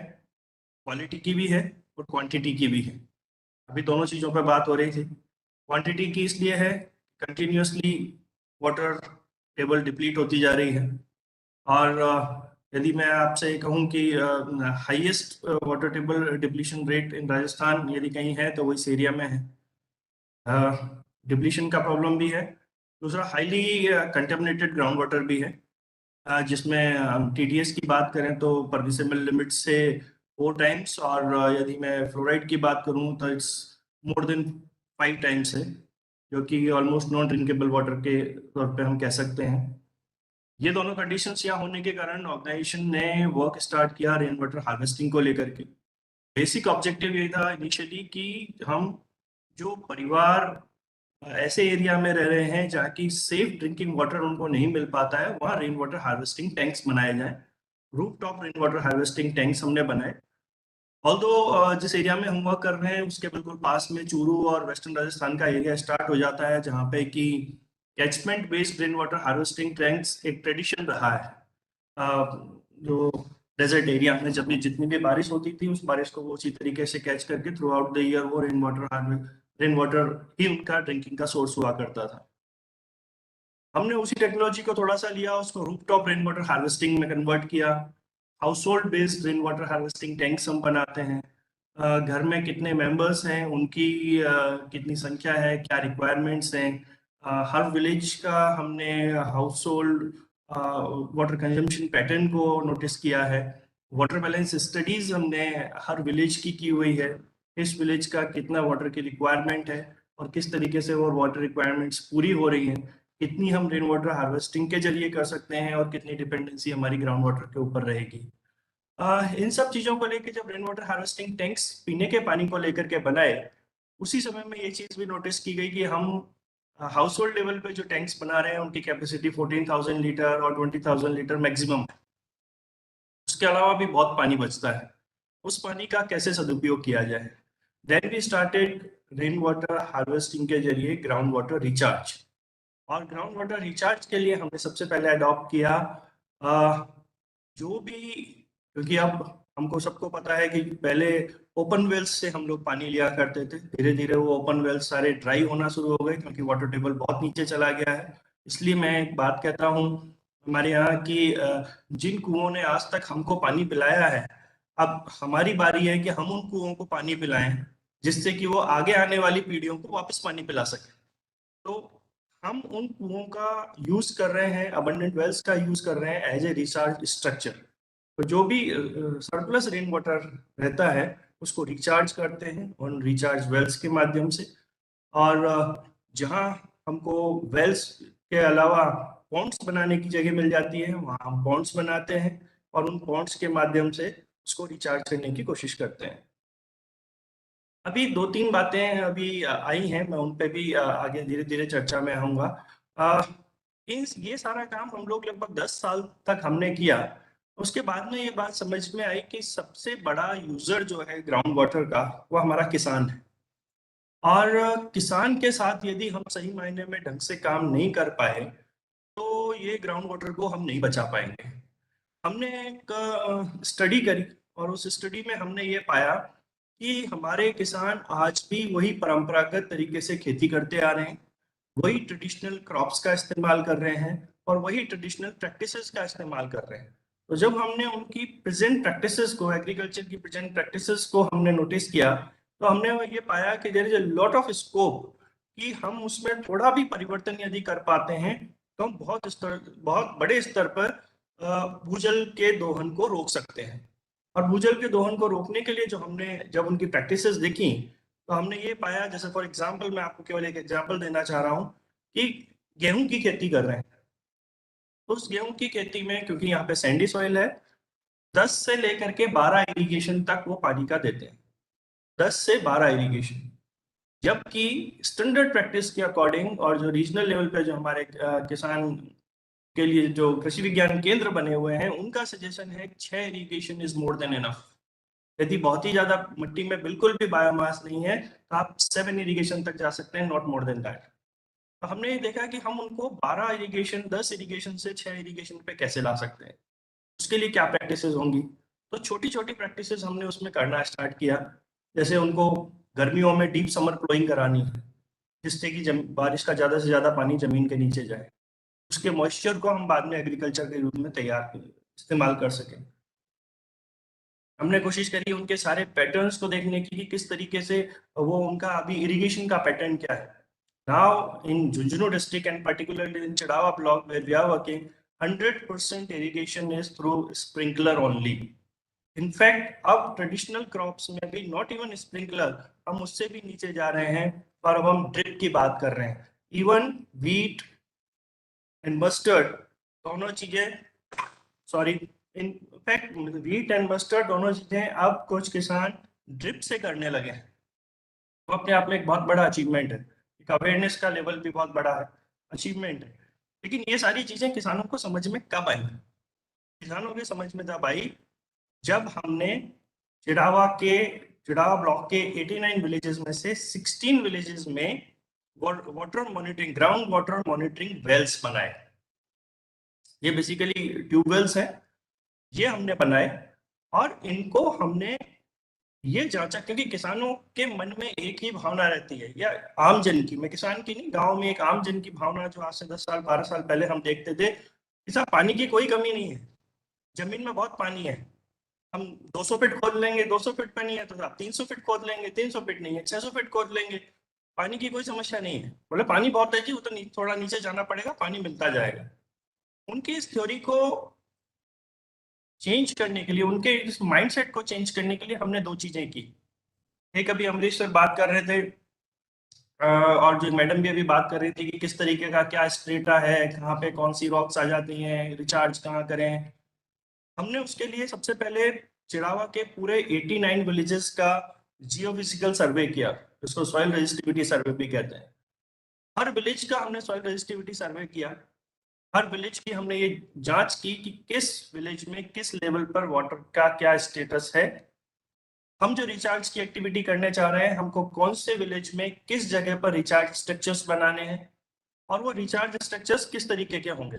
[SPEAKER 10] क्वालिटी की भी है और क्वांटिटी की भी है। अभी दोनों चीज़ों पर बात हो रही थी। क्वांटिटी की इसलिए है कंटिन्यूसली वाटर टेबल डिप्लीट होती जा रही है। और यदि मैं आपसे कहूँ कि highest water table depletion rate in Rajasthan यदि कहीं है तो वो इस एरिया में है। डिप्लीशन का प्रॉब्लम भी है। दूसरा, हाईली कंटेमिनेटेड ग्राउंड वाटर भी है, जिसमें हम TDS की बात करें तो परमिसिबल लिमिट से 4 टाइम्स, और यदि मैं फ्लोराइड की बात करूं तो इट्स मोर देन 5 टाइम्स है, जो कि ऑलमोस्ट नॉन ड्रिंकेबल वाटर के तौर पे हम कह सकते हैं। ये दोनों कंडीशंस यहाँ होने के कारण ऑर्गेनाइजेशन ने वर्क स्टार्ट किया रेन वाटर हार्वेस्टिंग को लेकर के। बेसिक ऑब्जेक्टिव ये था इनिशियली कि हम जो परिवार ऐसे एरिया में रह रहे हैं जहाँ की सेफ ड्रिंकिंग वाटर उनको नहीं मिल पाता है, वहाँ रेन वाटर हार्वेस्टिंग टैंक्स बनाए जाएं। Roof top rain water harvesting tanks हमने बनाए। ऑल्दो जिस एरिया में हम वर्क कर रहे हैं उसके बिल्कुल पास में चूरू और वेस्टर्न राजस्थान का एरिया स्टार्ट हो जाता है, जहाँ पे कि catchment based rain water harvesting tanks एक ट्रेडिशन रहा है। जो डेजर्ट एरिया में जब भी जितनी भी बारिश होती थी उस बारिश को वो उसी तरीके से कैच करके थ्रू आउट द ईयर वो रेन वाटर ही उनका ड्रिंकिंग का सोर्स हुआ करता था। हमने उसी टेक्नोलॉजी को थोड़ा सा लिया, उसको रूफटॉप रेन वाटर हार्वेस्टिंग में कन्वर्ट किया। House hold based rain water harvesting tanks हम बनाते हैं। घर में कितने मेंबर्स हैं, उनकी कितनी संख्या है, क्या रिक्वायरमेंट्स हैं, हर विलेज का हमने house hold water consumption pattern को नोटिस किया है। वाटर बैलेंस स्टडीज हमने हर विलेज की हुई है, इस विलेज का कितना वाटर की रिक्वायरमेंट है और किस तरीके से वो वाटर रिक्वायरमेंट्स पूरी हो रही हैं, कितनी हम रेन वाटर हार्वेस्टिंग के जरिए कर सकते हैं और कितनी डिपेंडेंसी हमारी ग्राउंड वाटर के ऊपर रहेगी। इन सब चीज़ों को लेकर जब रेन वाटर हार्वेस्टिंग टैंक्स पीने के पानी को लेकर के बनाए, उसी समय में ये चीज़ भी नोटिस की गई कि हम हाउस होल्ड लेवल पे जो टैंक्स बना रहे हैं उनकी कैपेसिटी 14,000 लीटर और 20,000 लीटर मैक्सिमम है। उसके अलावा भी बहुत पानी बचता है, उस पानी का कैसे सदुपयोग किया जाए। Then we started rain water harvesting के जरिए ग्राउंड वाटर रिचार्ज। और ग्राउंड वाटर रिचार्ज के लिए हमने सबसे पहले अडॉप्ट किया जो भी, क्योंकि अब हमको सबको पता है कि पहले ओपन वेल्स से हम लोग पानी लिया करते थे, धीरे धीरे वो ओपन वेल्स सारे ड्राई होना शुरू हो गए क्योंकि वाटर टेबल बहुत नीचे चला गया है। इसलिए मैं एक बात कहता हूँ हमारे यहाँ की, जिन कुओं ने आज तक हमको पानी पिलाया है, अब हमारी बारी है कि हम उन कुओं को पानी पिलाएं जिससे कि वो आगे आने वाली पीढ़ियों को वापस पानी पिला सके। तो हम उन कुओं का यूज कर रहे हैं, अबंडेंट वेल्स का यूज कर रहे हैं एज ए रिचार्ज स्ट्रक्चर। तो जो भी सरप्लस रेन वाटर रहता है उसको रिचार्ज करते हैं उन रिचार्ज वेल्स के माध्यम से। और जहां हमको वेल्स के अलावा पॉन्ड्स बनाने की जगह मिल जाती है वहां हम पॉन्ड्स बनाते हैं और उन पॉन्ड्स के माध्यम से उसको रिचार्ज करने की कोशिश करते हैं। अभी 2-3 बातें अभी आई हैं, मैं उन पे भी आगे धीरे धीरे चर्चा में आऊँगा। ये सारा काम हम लोग लगभग 10 साल तक हमने किया। उसके बाद में ये बात समझ में आई कि सबसे बड़ा यूजर जो है ग्राउंड वाटर का वो हमारा किसान है। और किसान के साथ यदि हम सही मायने में ढंग से काम नहीं कर पाए तो ये ग्राउंड वाटर को हम नहीं बचा पाएंगे। हमने एक स्टडी करी और उस स्टडी में हमने ये पाया कि हमारे किसान आज भी वही परंपरागत तरीके से खेती करते आ रहे हैं, वही ट्रेडिशनल क्रॉप्स का इस्तेमाल कर रहे हैं और वही ट्रेडिशनल प्रैक्टिसेस का इस्तेमाल कर रहे हैं। तो जब हमने उनकी प्रेजेंट प्रैक्टिसेस को, एग्रीकल्चर की प्रेजेंट प्रैक्टिसेस को हमने नोटिस किया तो हमने ये पाया कि there is a lot of scope कि हम उसमें थोड़ा भी परिवर्तन यदि कर पाते हैं तो हम बहुत बड़े स्तर पर भूजल के दोहन को रोक सकते हैं। और भूजल के दोहन को रोकने के लिए जब उनकी प्रैक्टिसेस देखी तो हमने ये पाया, जैसे फॉर एग्जांपल मैं आपको केवल एक एग्जांपल देना चाह रहा हूँ कि गेहूं की खेती कर रहे हैं। तो उस गेहूं की खेती में क्योंकि यहाँ पे सैंडी सॉइल है, 10 से लेकर के 12 इरिगेशन तक वो पानी का देते हैं, 10 से 12 इरिगेशन। जबकि स्टैंडर्ड प्रैक्टिस के अकॉर्डिंग और जो रीजनल लेवल पे जो हमारे किसान के लिए जो कृषि विज्ञान केंद्र बने हुए हैं उनका सजेशन है 6 irrigation is more than enough. यदि बहुत ही ज्यादा मिट्टी में बिल्कुल भी बायोमास नहीं है तो आप 7 इरिगेशन तक जा सकते हैं, नॉट मोर देन दैट। तो हमने ये देखा कि हम उनको 12 इरिगेशन 10 इरिगेशन से 6 इरिगेशन पे कैसे ला सकते हैं, उसके लिए क्या प्रैक्टिसेस होंगी। तो छोटी छोटी प्रैक्टिसेस हमने उसमें करना स्टार्ट किया। जैसे उनको गर्मियों में डीप समर प्लोइंग करानी है जिससे कि बारिश का ज़्यादा से ज़्यादा पानी जमीन के नीचे जाए, उसके मॉइस्चर को हम बाद में एग्रीकल्चर के रूप में इस्तेमाल कर सकें। हमने कोशिश करी उनके सारे पैटर्न्स को देखने की कि किस तरीके से वो उनका अभी इरिगेशन का पैटर्न क्या है। Now in Junjunu district and particularly in Chadawa block where we are working, 100% irrigation is through sprinkler only. In fact, अब traditional crops में भी not even sprinkler, हम उससे भी नीचे जा रहे हैं और अब हम drip की बात कर रहे हैं। Even wheat and mustard दोनों चीजें, sorry, in fact wheat and mustard दोनों चीजें अब कुछ किसान ड्रिप से करने लगे हैं। तो अपने आप में एक बहुत बड़ा अचीवमेंट है, एक अवेयरनेस का लेवल भी बहुत बड़ा है, अचीवमेंट है। लेकिन ये सारी चीजें किसानों को समझ में कब आई? किसानों के समझ में तब आई जब हमने चिड़ावा ब्लॉक के 89 विलेजेस में से 16 विलेजेस में water monitoring, ground water monitoring wells बनाए। ये बेसिकली ट्यूबवेल्स हैं, ये हमने बनाए और इनको हमने ये जांचा क्योंकि किसानों के मन में एक ही भावना रहती है, या आम जन की, मैं किसान की नहीं, गांव में एक आम जन की भावना जो आज से 10 साल 12 साल पहले हम देखते थे कि साहब पानी की कोई कमी नहीं है, जमीन में बहुत पानी है, हम 200 फीट खोद लेंगे, 200 फीट पे नहीं है तो आप 300 फीट खोद लेंगे, 300 फीट नहीं है 600 फीट खोद लेंगे, पानी की कोई समस्या नहीं है। बोले पानी बहुत है जी, वो तो थोड़ा नीचे जाना पड़ेगा, पानी मिलता जाएगा। उनकी इस थ्योरी को चेंज करने के लिए, उनके इस माइंडसेट को चेंज करने के लिए हमने दो चीजें की। एक अभी अमरीश सर बात कर रहे थे और जो मैडम भी अभी बात कर रही थी कि किस तरीके का क्या स्ट्रेटा है, कहाँ पे कौन सी रॉक्स आ जाती हैं, रिचार्ज कहाँ करें। हमने उसके लिए सबसे पहले चिड़ावा के पूरे 89 विलेजेस का जियोफिजिकल सर्वे किया, जिसको सॉइल रेजिस्टिविटी सर्वे भी कहते हैं। हर विलेज का हमने सॉइल रेजिस्टिविटी सर्वे किया, हर विलेज की हमने ये जांच की कि किस विलेज में किस लेवल पर वाटर का क्या स्टेटस है, हम जो रिचार्ज की एक्टिविटी करने चाह रहे हैं हमको कौन से विलेज में किस जगह पर रिचार्ज स्ट्रक्चर्स बनाने हैं और वो रिचार्ज स्ट्रक्चर्स किस तरीके के होंगे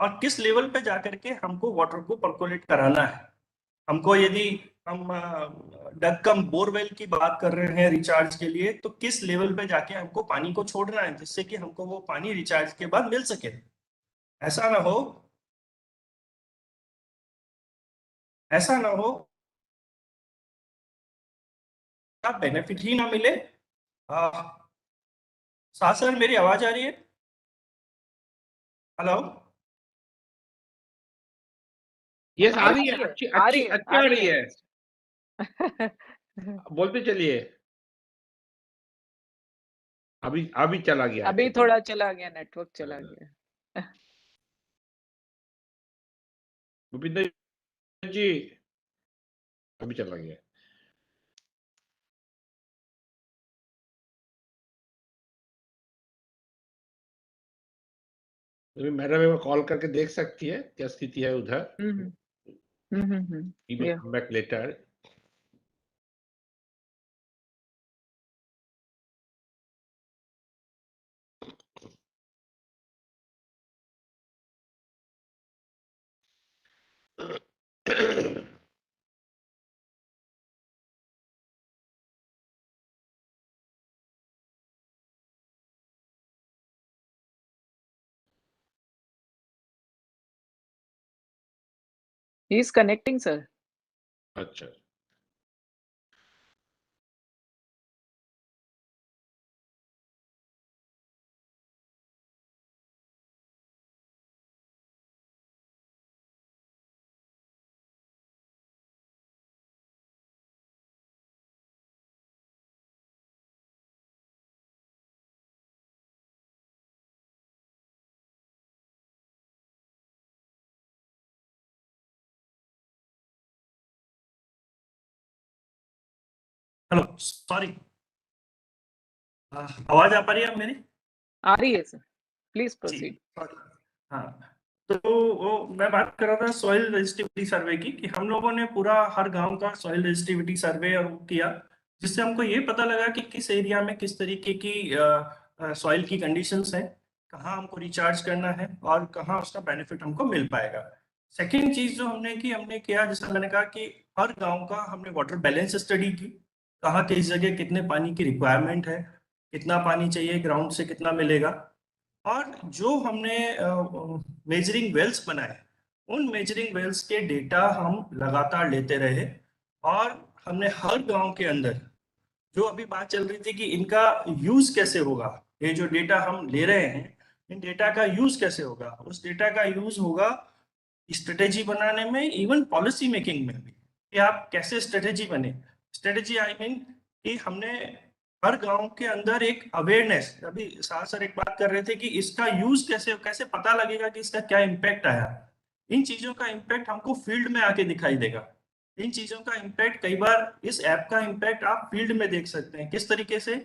[SPEAKER 10] और किस लेवल पे जाकर के हमको वाटर को पर्कोलेट कराना है। हमको यदि हम डगकम बोरवेल की बात कर रहे हैं रिचार्ज के लिए तो किस लेवल पे जाके हमको पानी को छोड़ना है जिससे कि हमको वो पानी रिचार्ज के बाद मिल सके। ऐसा ना हो बेनिफिट ही ना मिले। सर मेरी आवाज आ रही है? हेलो?
[SPEAKER 4] यस आ रही है, अच्छी आ रही है। बोलते चलिए। अभी चला गया,
[SPEAKER 1] अभी थोड़ा चला गया, नेटवर्क चला गया।
[SPEAKER 4] भूपिंदर जी अभी चला गया। मैडम एक कॉल करके देख सकती है क्या स्थिति है उधर। Back later.
[SPEAKER 1] He is connecting, sir.
[SPEAKER 4] अच्छा,
[SPEAKER 10] हेलो, सॉरी, आवाज आ पा रही है अब मेरी?
[SPEAKER 1] आ रही है सर, प्लीज
[SPEAKER 10] जी,
[SPEAKER 1] प्रोसीड।
[SPEAKER 10] sorry. हाँ, तो वो मैं बात कर रहा था सॉइल रजिस्टिविटी सर्वे की, कि हम लोगों ने पूरा हर गांव का सॉइल रजिस्टिविटी सर्वे और वो किया, जिससे हमको ये पता लगा कि किस एरिया में किस तरीके की सॉइल की कंडीशंस हैं, कहाँ हमको रिचार्ज करना है और कहाँ उसका बेनिफिट हमको मिल पाएगा। सेकेंड चीज जो हमने किया, जैसा मैंने कहा कि हर गांव का हमने वाटर बैलेंस स्टडी की, कहाँ किस जगह कितने पानी की रिक्वायरमेंट है, कितना पानी चाहिए, ग्राउंड से कितना मिलेगा, और जो हमने मेजरिंग वेल्स बनाए, उन मेजरिंग वेल्स के डेटा हम लगातार लेते रहे, और हमने हर गांव के अंदर, जो अभी बात चल रही थी कि इनका यूज कैसे होगा, ये जो डेटा हम ले रहे हैं, इन डेटा का यूज कैसे होगा, उस डेटा का यूज होगा स्ट्रेटेजी बनाने में, इवन पॉलिसी मेकिंग में भी, कि आप कैसे स्ट्रेटेजी बने। स्ट्रेटेजी आई मीन कि हमने हर गांव के अंदर एक अवेयरनेस, अभी सर एक बात कर रहे थे कि इसका यूज कैसे कैसे पता लगेगा कि इसका क्या इम्पैक्ट आया। इन चीजों का इम्पैक्ट हमको फील्ड में आके दिखाई देगा। इन चीजों का इम्पैक्ट, कई बार इस ऐप का इम्पैक्ट आप फील्ड में देख सकते हैं। किस तरीके से?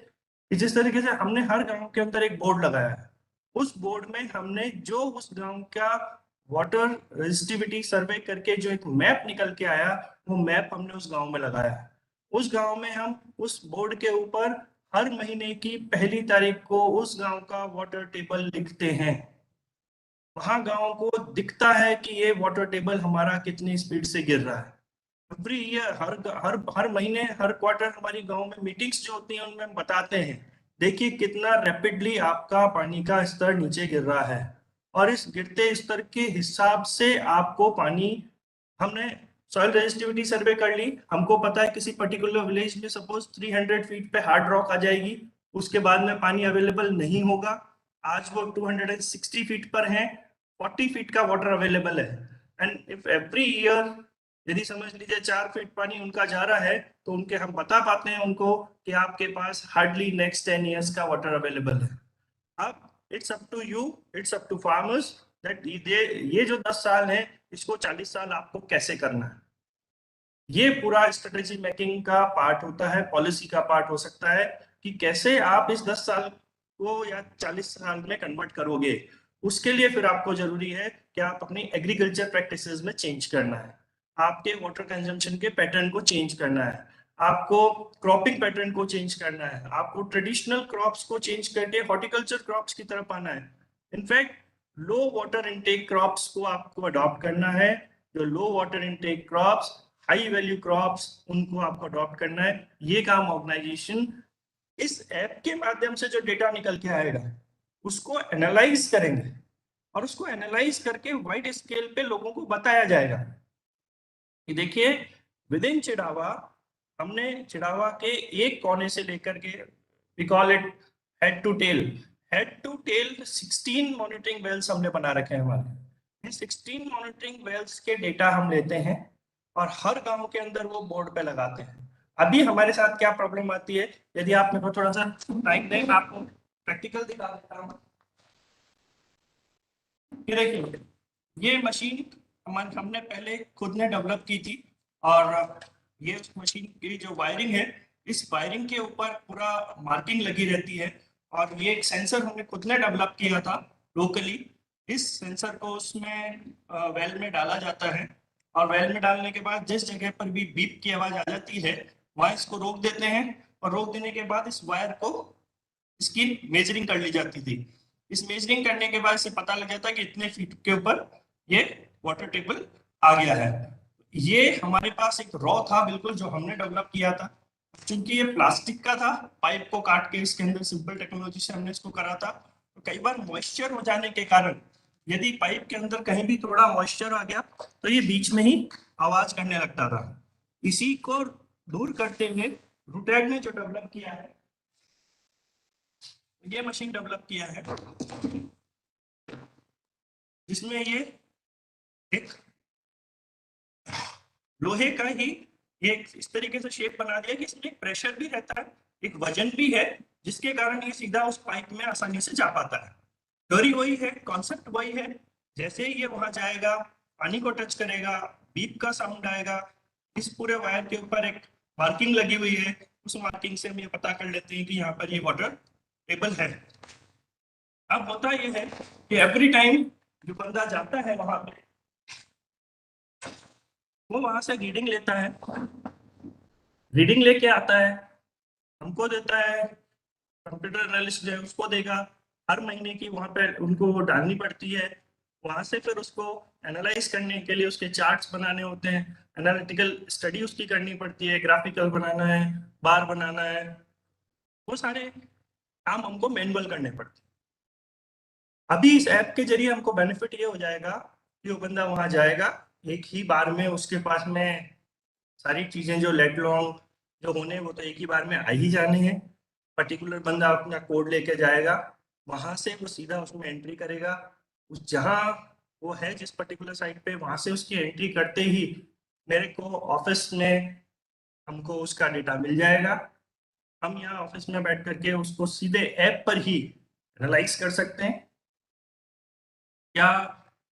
[SPEAKER 10] जिस तरीके से हमने हर गांव के अंदर एक बोर्ड लगाया है, उस बोर्ड में हमने जो उस गांव का वाटर रजिस्टिविटी सर्वे करके जो एक मैप निकल के आया, वो मैप हमने उस गांव में लगाया है। उस गांव में हम उस बोर्ड के ऊपर हर महीने की पहली तारीख को उस गांव का वाटर टेबल लिखते हैं। वहां गांव को दिखता है कि ये वाटर टेबल हमारा कितनी स्पीड से गिर रहा है। एवरी ईयर, हर हर हर महीने, हर क्वार्टर हमारी गांव में मीटिंग्स जो होती हैं, उनमें हम बताते हैं, देखिए कितना रैपिडली आपका पानी का स्तर नीचे गिर रहा है, और इस गिरते स्तर के हिसाब से आपको पानी, हमने सॉइल रेजिस्टिविटी सर्वे कर ली, हमको पता है किसी पर्टिकुलर विलेज में सपोज 300 फीट पे हार्ड रॉक आ जाएगी, उसके बाद में पानी अवेलेबल नहीं होगा। आज वो 260 फीट पर है, 40 फीट का वाटर अवेलेबल है, एंड इफ एवरी ईयर यदि समझ लीजिए 4 फीट पानी उनका जा रहा है, तो उनके हम बता पाते हैं उनको कि आपके पास हार्डली नेक्स्ट 10 ईयर्स का वाटर अवेलेबल है। अब it's up to you, it's up to farmers that ये जो 10 साल है, इसको 40 साल आपको कैसे करना है। ये पूरा स्ट्रेटेजी मेकिंग का पार्ट होता है, पॉलिसी का पार्ट हो सकता है, कि कैसे आप इस 10 साल को या 40 साल में कन्वर्ट करोगे। उसके लिए फिर आपको जरूरी है कि आप अपनी एग्रीकल्चर प्रैक्टिसेस में चेंज करना है, आपके वाटर कंजम्पशन के पैटर्न को चेंज करना है, आपको क्रॉपिंग पैटर्न को चेंज करना है, आपको ट्रेडिशनल क्रॉप्स को चेंज करके हॉर्टिकल्चर क्रॉप्स की तरफ आना है। In fact low water intake crops को आपको अडॉप्ट करना है। जो low water intake crops, high value crops, उनको आपको अडॉप्ट करना है। ये काम ऑर्गेनाइजेशन इस ऐप के माध्यम से जो डेटा निकल के आएगा, उसको एनालाइज करेंगे, और उसको एनालाइज करके वाइड स्केल पे लोगों को बताया जाएगा कि देखिए विद इन चिड़ावा, हमने चिड़ावा के एक कोने से लेकर के, we call it head to tail 16 monitoring wells हमने बना रखे हैं हमारे। 16 मॉनिटरिंग वेल्स के डेटा हम लेते हैं और हर गांव के अंदर वो बोर्ड पे लगाते हैं। अभी हमारे साथ क्या प्रॉब्लम आती है, यदि आप मेरे को थोड़ा सा टाइम दें, मैं आपको प्रैक्टिकल दिखा देता हूँ। ये देखिए, ये मशीन हमने पहले खुद ने डेवलप की थी, और ये उस मशीन की जो वायरिंग है, इस वायरिंग के ऊपर पूरा मार्किंग लगी रहती है, और ये एक सेंसर हमने खुद ने डेवलप किया था लोकली। इस सेंसर को उसमें वेल में डाला जाता है, और वेल में डालने के बाद जिस जगह पर भी बीप की आवाज आ जाती है, वहां इसको रोक देते हैं, और रोक देने के बाद इस वायर को, इसकी मेजरिंग कर ली जाती थी। इस मेजरिंग करने के बाद इसे पता लग जाता है कि इतने फीट के ऊपर ये वाटर टेबल आ गया है। ये हमारे पास एक रॉ था बिल्कुल, जो हमने डेवलप किया था। क्योंकि ये प्लास्टिक का था, पाइप को काट के इसके अंदर सिंपल टेक्नोलॉजी से हमने इसको करा था, तो कई बार मॉइस्चर हो जाने के कारण यदि पाइप के अंदर कहीं भी थोड़ा मॉइस्चर आ गया तो ये बीच में ही आवाज करने लगता था। इसी को दूर करते हुए रूटैग ने जो डेवलप किया है, ये मशीन डेवलप किया है जिसमें ये एक लोहे का ही ये इस तरीके से शेप बना दिया कि इसमें प्रेशर भी रहता है, एक वजन भी है, जिसके कारण ये सीधा उस पाइप में आसानी से जा पाता है। थ्योरी वही है, कॉन्सेप्ट वही है। जैसे ही ये वहां जाएगा, पानी को टच करेगा, बीप का साउंड आएगा, इस पूरे वायर के ऊपर एक मार्किंग लगी हुई है, उस मार्किंग से हम ये पता कर लेते हैं कि यहाँ पर ये वाटर टेबल है। अब होता ये है कि एवरी टाइम जो बंदा जाता है वहां पे, वो वहां से रीडिंग लेता है, रीडिंग लेके आता है, हमको देता है, कंप्यूटर एनालिस्ट है उसको देगा, हर महीने की वहां पे उनको डालनी पड़ती है। वहां से फिर उसको एनालाइज करने के लिए उसके चार्ट्स बनाने होते हैं, एनालिटिकल स्टडी उसकी करनी पड़ती है, ग्राफिकल बनाना है, बार बनाना है, वो सारे काम हमको मैनुअल करने पड़ते हैं। अभी इस ऐप के जरिए हमको बेनिफिट ये हो जाएगा कि वो बंदा वहां जाएगा, एक ही बार में उसके पास में सारी चीजें जो लेट लॉन्ग जो होने वो तो एक ही बार में आ ही जाने हैं। पर्टिकुलर बंदा अपना कोड लेके जाएगा, वहां से वो सीधा उसमें एंट्री करेगा, उस जहां वो है जिस पर्टिकुलर साइट पे, वहां से उसकी एंट्री करते ही मेरे को ऑफिस में हमको उसका डेटा मिल जाएगा। हम यहाँ ऑफिस में बैठ करके उसको सीधे ऐप पर ही एनालाइज कर सकते हैं, क्या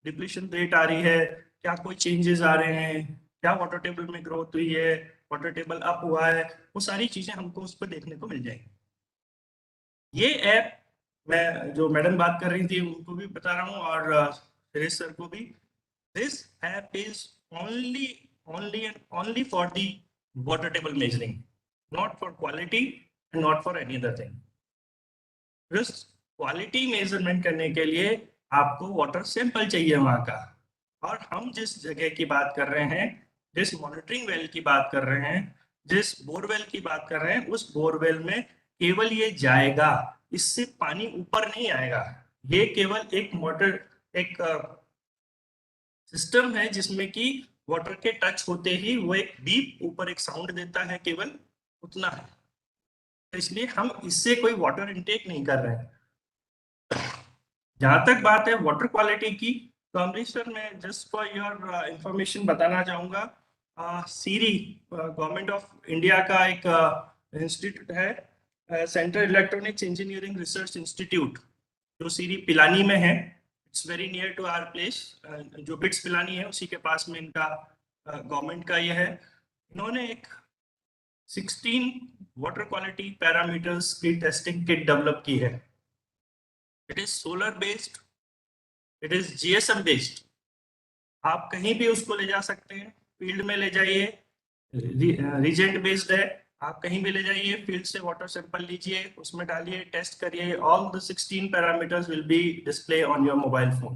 [SPEAKER 10] डिप्लीशन रेट आ रही है, क्या कोई चेंजेस आ रहे हैं, क्या वाटर टेबल में ग्रोथ हुई है, वाटर टेबल अप हुआ है, वो सारी चीजें हमको उस पर देखने को मिल जाएंगी। ये ऐप मैं जो मैडम बात कर रही थी उनको भी बता रहा हूँ और सुरेश सर को भी, this app is only and only for the water table measuring, not for quality and not for any other thing. Just quality measurement करने के लिए आपको वाटर सैंपल चाहिए वहां का, और हम जिस जगह की बात कर रहे हैं, जिस मॉनिटरिंग वेल की बात कर रहे हैं, जिस बोरवेल की बात कर रहे हैं, उस बोरवेल में केवल ये जाएगा, इससे पानी ऊपर नहीं आएगा। ये केवल एक मोटर एक सिस्टम है जिसमें कि वाटर के टच होते ही वो एक बीप ऊपर एक साउंड देता है, केवल उतना है। तो इसलिए हम इससे कोई वाटर इनटेक नहीं कर रहे हैं। जहां तक बात है वाटर क्वालिटी की, तो अमृतसर में जस्ट फॉर योर इंफॉर्मेशन बताना चाहूंगा, सीरी गवर्नमेंट ऑफ इंडिया का एक इंस्टीट्यूट है, central electronics engineering research institute, जो सीरी पिलानी में है। It's very near to our place, जो बिट्स पिलानी है उसी के पास में इनका गवर्नमेंट का ये है। इन्होंने एक 16 वाटर क्वालिटी पैरामीटर्स की टेस्टिंग किट डेवलप की है। It is solar based, it is GSM based. आप कहीं भी उसको ले जा सकते हैं, फील्ड में ले जाइए, रीजेंट बेस्ड है, आप कहीं भी ले जाइए, फील्ड से वाटर सैंपल लीजिए, उसमें डालिए, टेस्ट करिए, all the 16 parameters will be display on your mobile phone.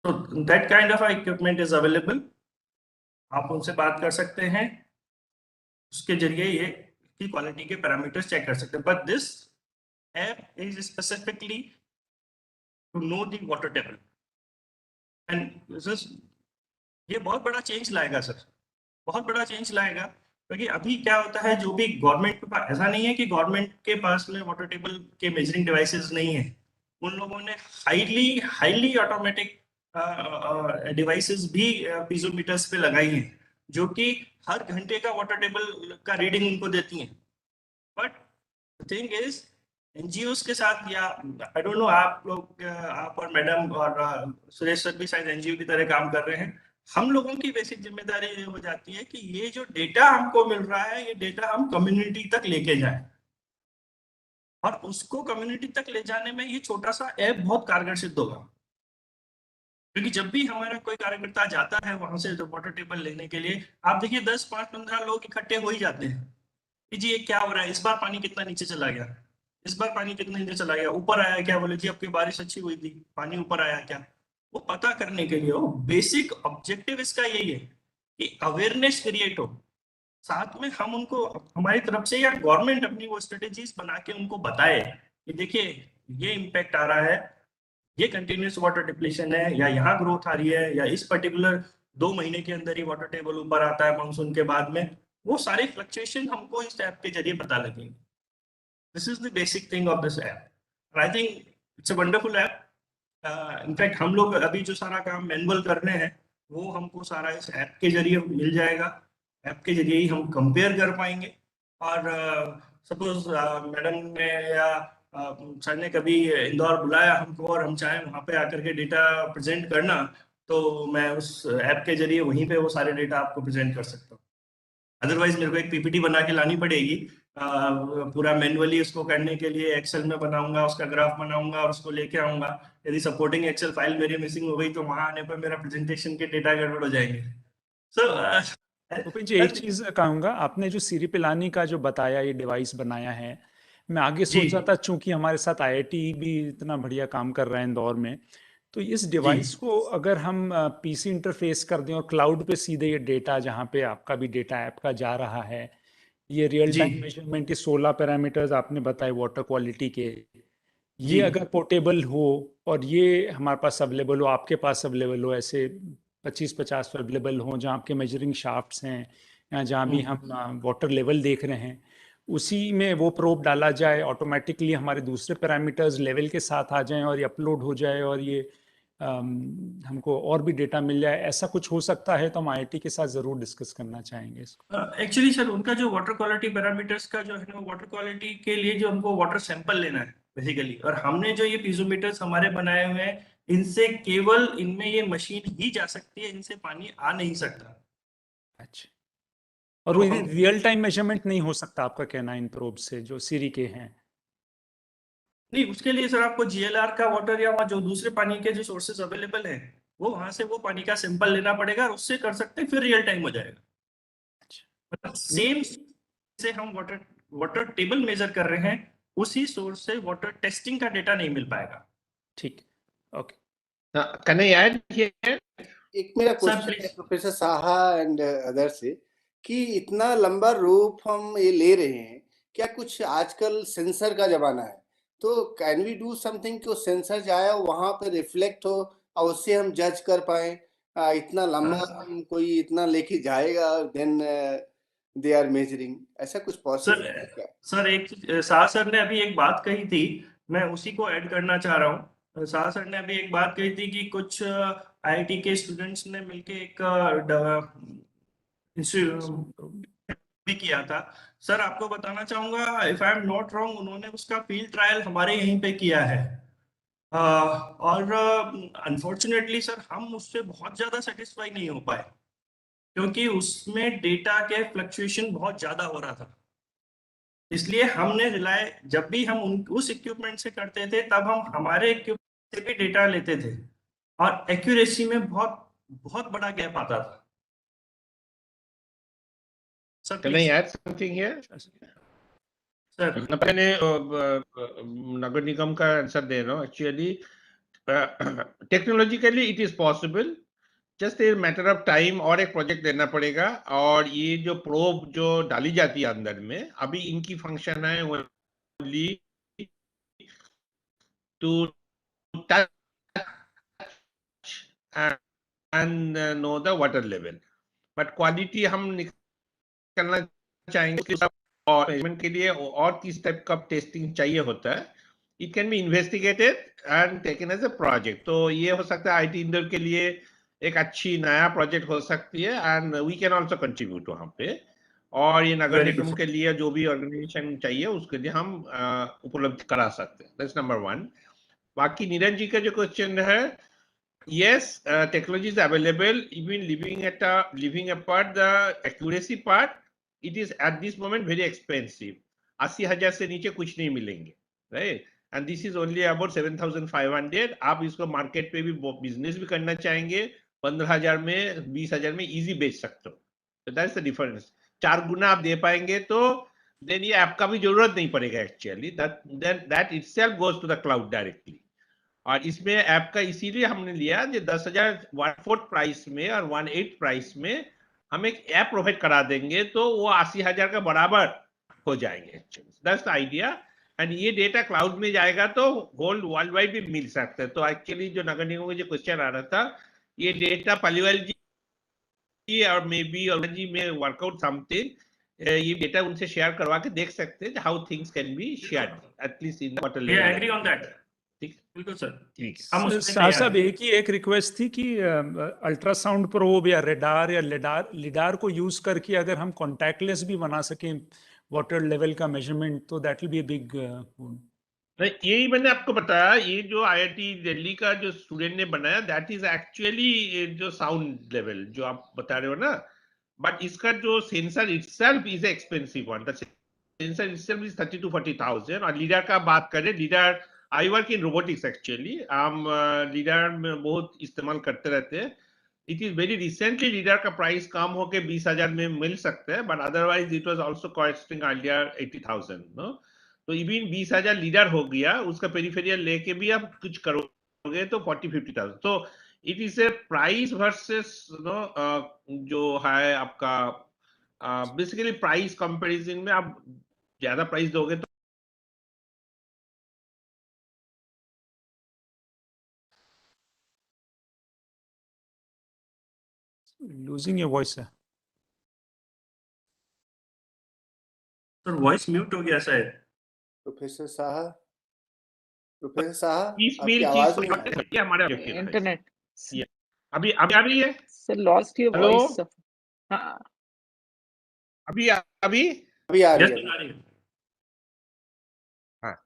[SPEAKER 10] तो that kind of equipment is available, आप उनसे बात कर सकते हैं, उसके जरिए ये की क्वालिटी के पैरामीटर्स चेक कर सकते हैं। But this app is specifically to know the water table, and ये बहुत बड़ा चेंज लाएगा सर, बहुत बड़ा चेंज लाएगा। क्योंकि अभी क्या होता है, जो भी गवर्नमेंट के पास, ऐसा नहीं है कि गवर्नमेंट के पास में वाटर टेबल के मेजरिंग डिवाइसेस नहीं है, उन लोगों ने हाईली ऑटोमेटिक डिवाइसेस भी पीजोमीटर्स पे लगाई हैं, जो कि हर घंटे का वाटर टेबल का रीडिंग उनको देती हैं। But the thing is NGOs के साथ, या आई डोंट नो, आप लोग, आप और मैडम और सुरेश सर भी शायद एनजीओ की तरह काम कर रहे हैं, हम लोगों की बेसिक जिम्मेदारी ये हो जाती है कि ये जो डेटा हमको मिल रहा है, ये डेटा हम कम्युनिटी तक लेके जाएं, और उसको कम्युनिटी तक ले जाने में ये छोटा सा ऐप बहुत कारगर सिद्ध होगा। क्योंकि जब भी हमारा कोई कार्यकर्ता जाता है वहां से वाटर टेबल लेने के लिए, आप देखिए 10, 5, 15 लोग इकट्ठे हो ही जाते हैं कि जी ये क्या हो रहा है, इस बार पानी कितना नीचे चला गया, इस बार पानी कितना नीचे चला गया, ऊपर आया क्या, बोले जी आपकी बारिश अच्छी हुई थी, पानी ऊपर आया क्या, वो पता करने के लिए हो। बेसिक ऑब्जेक्टिव इसका यही है कि अवेयरनेस क्रिएट हो, साथ में हम उनको हमारी तरफ से या गवर्नमेंट अपनी वो स्ट्रेटेजीज बना के उनको बताए कि देखिए ये इम्पैक्ट आ रहा है, ये कंटिन्यूस वाटर डिप्लीशन है या यहाँ ग्रोथ आ रही है या इस पर्टिकुलर 2 महीने के अंदर ही वाटर टेबल ऊपर आता है मानसून के बाद में, वो सारे फ्लक्चुएशन हमको इस ऐप के जरिए पता लगेंगे। This is the basic thing of this app. I think it's a wonderful app. In fact हम लोग अभी जो सारा काम मैनुअल कर रहे हैं वो हमको सारा इस ऐप के जरिए मिल जाएगा। ऐप के जरिए ही हम कंपेयर कर पाएंगे। और सपोज मैडम ने या सर ने कभी इंदौर बुलाया हमको और हम चाहें वहाँ पे आकर के डेटा प्रेजेंट करना, तो मैं उस ऐप के जरिए वहीं पे वो सारे डेटा आपको प्रेजेंट कर सकता हूँ। अदरवाइज मेरे को एक पीपीटी बना के लानी पड़ेगी, पूरा मैनुअली उसको करने के लिए एक्सेल में बनाऊंगा, उसका ग्राफ बनाऊंगा और उसको लेके आऊंगा। यदि सपोर्टिंग एक्सेल फाइल मेरी मिसिंग हो गई तो वहां आने पर मेरा प्रेजेंटेशन के डेटा गड़बड़ हो जाएंगे।
[SPEAKER 9] भूपेन जी, एक चीज कहूंगा, आपने जो सीरी पिलानी का जो बताया ये डिवाइस बनाया है, मैं आगे सोच रहा था चूंकि हमारे साथ आईआईटी भी इतना बढ़िया काम कर रहा है इंदौर में, तो इस डिवाइस को अगर हम पीसी इंटरफेस कर दें और क्लाउड पे सीधे ये डेटा जहाँ पे आपका भी डेटा ऐप का जा रहा है, ये रियल टाइम मेजरमेंट, 16 पैरामीटर्स आपने बताए वाटर क्वालिटी के, ये अगर पोर्टेबल हो और ये हमारे पास अवेलेबल हो, आपके पास अवेलेबल हो, ऐसे 25-50 अवेलेबल हो जहाँ आपके मेजरिंग शाफ्ट्स हैं या जहाँ भी हम वाटर लेवल देख रहे हैं, उसी में वो प्रोब डाला जाए, ऑटोमेटिकली हमारे दूसरे पैरामीटर्स लेवल के साथ आ जाएं और ये अपलोड हो जाए और ये हमको और भी डेटा मिल जाए, ऐसा कुछ हो सकता है तो हम आईआईटी के साथ जरूर डिस्कस करना चाहेंगे इसको।
[SPEAKER 10] एक्चुअली सर उनका जो वाटर क्वालिटी पैरामीटर्स का जो है ना, वाटर क्वालिटी के लिए जो हमको वाटर सैंपल लेना है बेसिकली, और हमने जो ये पीजोमीटर्स हमारे बनाए हुए हैं, इनसे केवल इनमें ये मशीन ही जा सकती है, इनसे पानी आ नहीं सकता।
[SPEAKER 9] अच्छा, और वो रियल टाइम मेजरमेंट नहीं हो सकता आपका कहना इन प्रोब से जो सीरी के हैं?
[SPEAKER 10] नहीं, उसके लिए सर आपको जीएलआर का वाटर या जो दूसरे पानी के जो सोर्सेज अवेलेबल हैं वो वहां से वो पानी का सैंपल लेना पड़ेगा और उससे कर सकते हैं, फिर रियल टाइम हो जाएगा। मतलब सेम से हम वाटर टेबल मेजर कर रहे हैं, उसी सोर्स से वाटर टेस्टिंग का डेटा नहीं मिल पाएगा।
[SPEAKER 9] ठीक, okay.
[SPEAKER 4] Can I add here?
[SPEAKER 3] एक मेरा क्वेश्चन है प्रोफेसर साहा एंड अदर से, कि इतना लंबा रूप हम ये ले रहे हैं, क्या कुछ आजकल सेंसर का जमाना है, तो कैन वी डू समथिंग कि सेंसर जाए वहां पर रिफ्लेक्ट हो और उससे हम जज कर पाए? इतना लंबा हम कोई इतना लेके जाएगा देन दे आर मेजरिंग, ऐसा कुछ पॉसिबल है क्या?
[SPEAKER 10] सर एक शाह सर ने अभी एक बात कही थी, मैं उसी को ऐड करना चाह रहा हूँ। शाह सर ने अभी एक बात कही थी कि कुछ आईआईटी के स्टूडेंट्स ने मिलके एक भी किया था। सर आपको बताना चाहूंगा, if I am not wrong, उन्होंने उसका फील्ड ट्रायल हमारे यहीं पे किया है, और अनफॉर्चुनेटली सर हम उससे बहुत ज्यादा सेटिस्फाई नहीं हो पाए, क्योंकि उसमें डेटा के फ्लक्चुएशन बहुत ज्यादा हो रहा था। इसलिए हमने रिलाय, जब भी हम उस इक्विपमेंट से करते थे तब हम हमारे इक्विपमेंट से भी डेटा लेते थे और एक्यूरेसी में बहुत बहुत बड़ा गैप आता था। Sir
[SPEAKER 4] Can I add something here?
[SPEAKER 10] Sir
[SPEAKER 4] मैंने नगर निगम का आंसर दे रहा हूँ। Actually technologically it is possible, just a matter of time, और एक प्रोजेक्ट देना पड़ेगा। और ये जो प्रोब जो डाली जाती है अंदर में, अभी इनकी फंक्शन है only to touch and know the water level, but quality हम निकालना चाहेंगे और मेजरमेंट के लिए और किस टाइप का टेस्टिंग चाहिए होता है, it can be investigated and taken as a project. तो ये हो सकता है आईआईटी इंदौर के लिए एक अच्छी नया प्रोजेक्ट हो सकती है, and we can also contribute वहाँ पे। और ये नगर निगम के लिए जो भी ऑर्गेनाइजेशन चाहिए उसके लिए हम उपलब्ध करा सकते हैं। That's number 1। बाकी नीरज जी का जो क्वेश्चन है, yes, technology is available, even leaving apart the accuracy part, it is at this moment very expensive. 80,000 से नीचे कुछ नहीं मिलेंगे, right? And this is only about 7,500. आप इसको मार्केट पे भी बिजनेस भी करना चाहेंगे, 15,000 में 20,000 में इजी बेच सकते हो। So that's the difference. 4 गुना आप दे पाएंगे तो then ये आपका भी जरूरत नहीं पड़ेगा actually, that itself goes to the cloud directly. और इसमें ऐप का इसीलिए हमने लिया कि 10,000 1/4 प्राइस में और 1/8 प्राइस में हम एक ऐप प्रोवाइड करा देंगे, तो वो 80,000 का बराबर हो जाएंगे। That's the idea. एंड ये डेटा क्लाउड में जाएगा तो होल वर्ल्ड वाइड भी मिल सकता है। तो एक्चुअली जो नगर निगम में जो क्वेश्चन आ रहा था, ये डेटा पलिवाल जी और मे बी और जी में वर्कआउट समथिंग, ये डेटा उनसे शेयर करवा के देख सकते हैं how things can be shared at least in water level.
[SPEAKER 10] I agree on that.
[SPEAKER 4] ठीक,
[SPEAKER 10] बिल्कुल सर,
[SPEAKER 4] ठीक है।
[SPEAKER 10] हम उसमें
[SPEAKER 9] शाह साहब एक ही एक रिक्वेस्ट थी कि अल्ट्रासाउंड प्रोब या रेडार या लिडार को यूज करके अगर हम कॉन्टैक्टलेस भी बना सकें वाटर लेवल का मेजरमेंट, तो that will be a big.
[SPEAKER 4] नहीं, यही मैंने आपको बताया, ये जो आईआईटी दिल्ली का जो स्टूडेंट ने बनाया दैट इज एक्चुअली जो साउंड लेवल जो आप बता रहे हो ना, बट इसका जो sensor itself is expensive one. The sensor itself is 30 to 40,000। और लीडर का बात करें, leader I work in robotics actually, हम लीडर में बहुत इस्तेमाल करते रहते हैं। It is very recently leader का प्राइस कम होके 20,000 में मिल सकता है, but otherwise it was also costing earlier 80,000 no. तो इवन 20,000 लीडर हो गया, उसका पेरिफेरियल लेके भी आप कुछ करोगे तो 40-50,000। तो it is a price versus no, जो है आपका बेसिकली प्राइस कंपैरिजन में आप ज्यादा प्राइस दोगे तो
[SPEAKER 9] लूजिंग योर वॉइस है
[SPEAKER 10] सर, वॉइस म्यूट हो गया शायद।
[SPEAKER 3] Professor Saha, professor Saha,
[SPEAKER 4] piece
[SPEAKER 3] आपकी
[SPEAKER 4] मील
[SPEAKER 3] आवाज नहीं आ
[SPEAKER 4] चीज
[SPEAKER 3] रही।
[SPEAKER 4] हमारे ऑब्जेक्टिव है।
[SPEAKER 1] इंटरनेट
[SPEAKER 4] अभी अभी आ रही है
[SPEAKER 1] sir, lost your
[SPEAKER 4] hello
[SPEAKER 1] voice. हाँ,
[SPEAKER 4] अभी अभी
[SPEAKER 3] अभी आ रही
[SPEAKER 10] यस
[SPEAKER 3] है।
[SPEAKER 10] सर, आ रही है।
[SPEAKER 4] हाँ,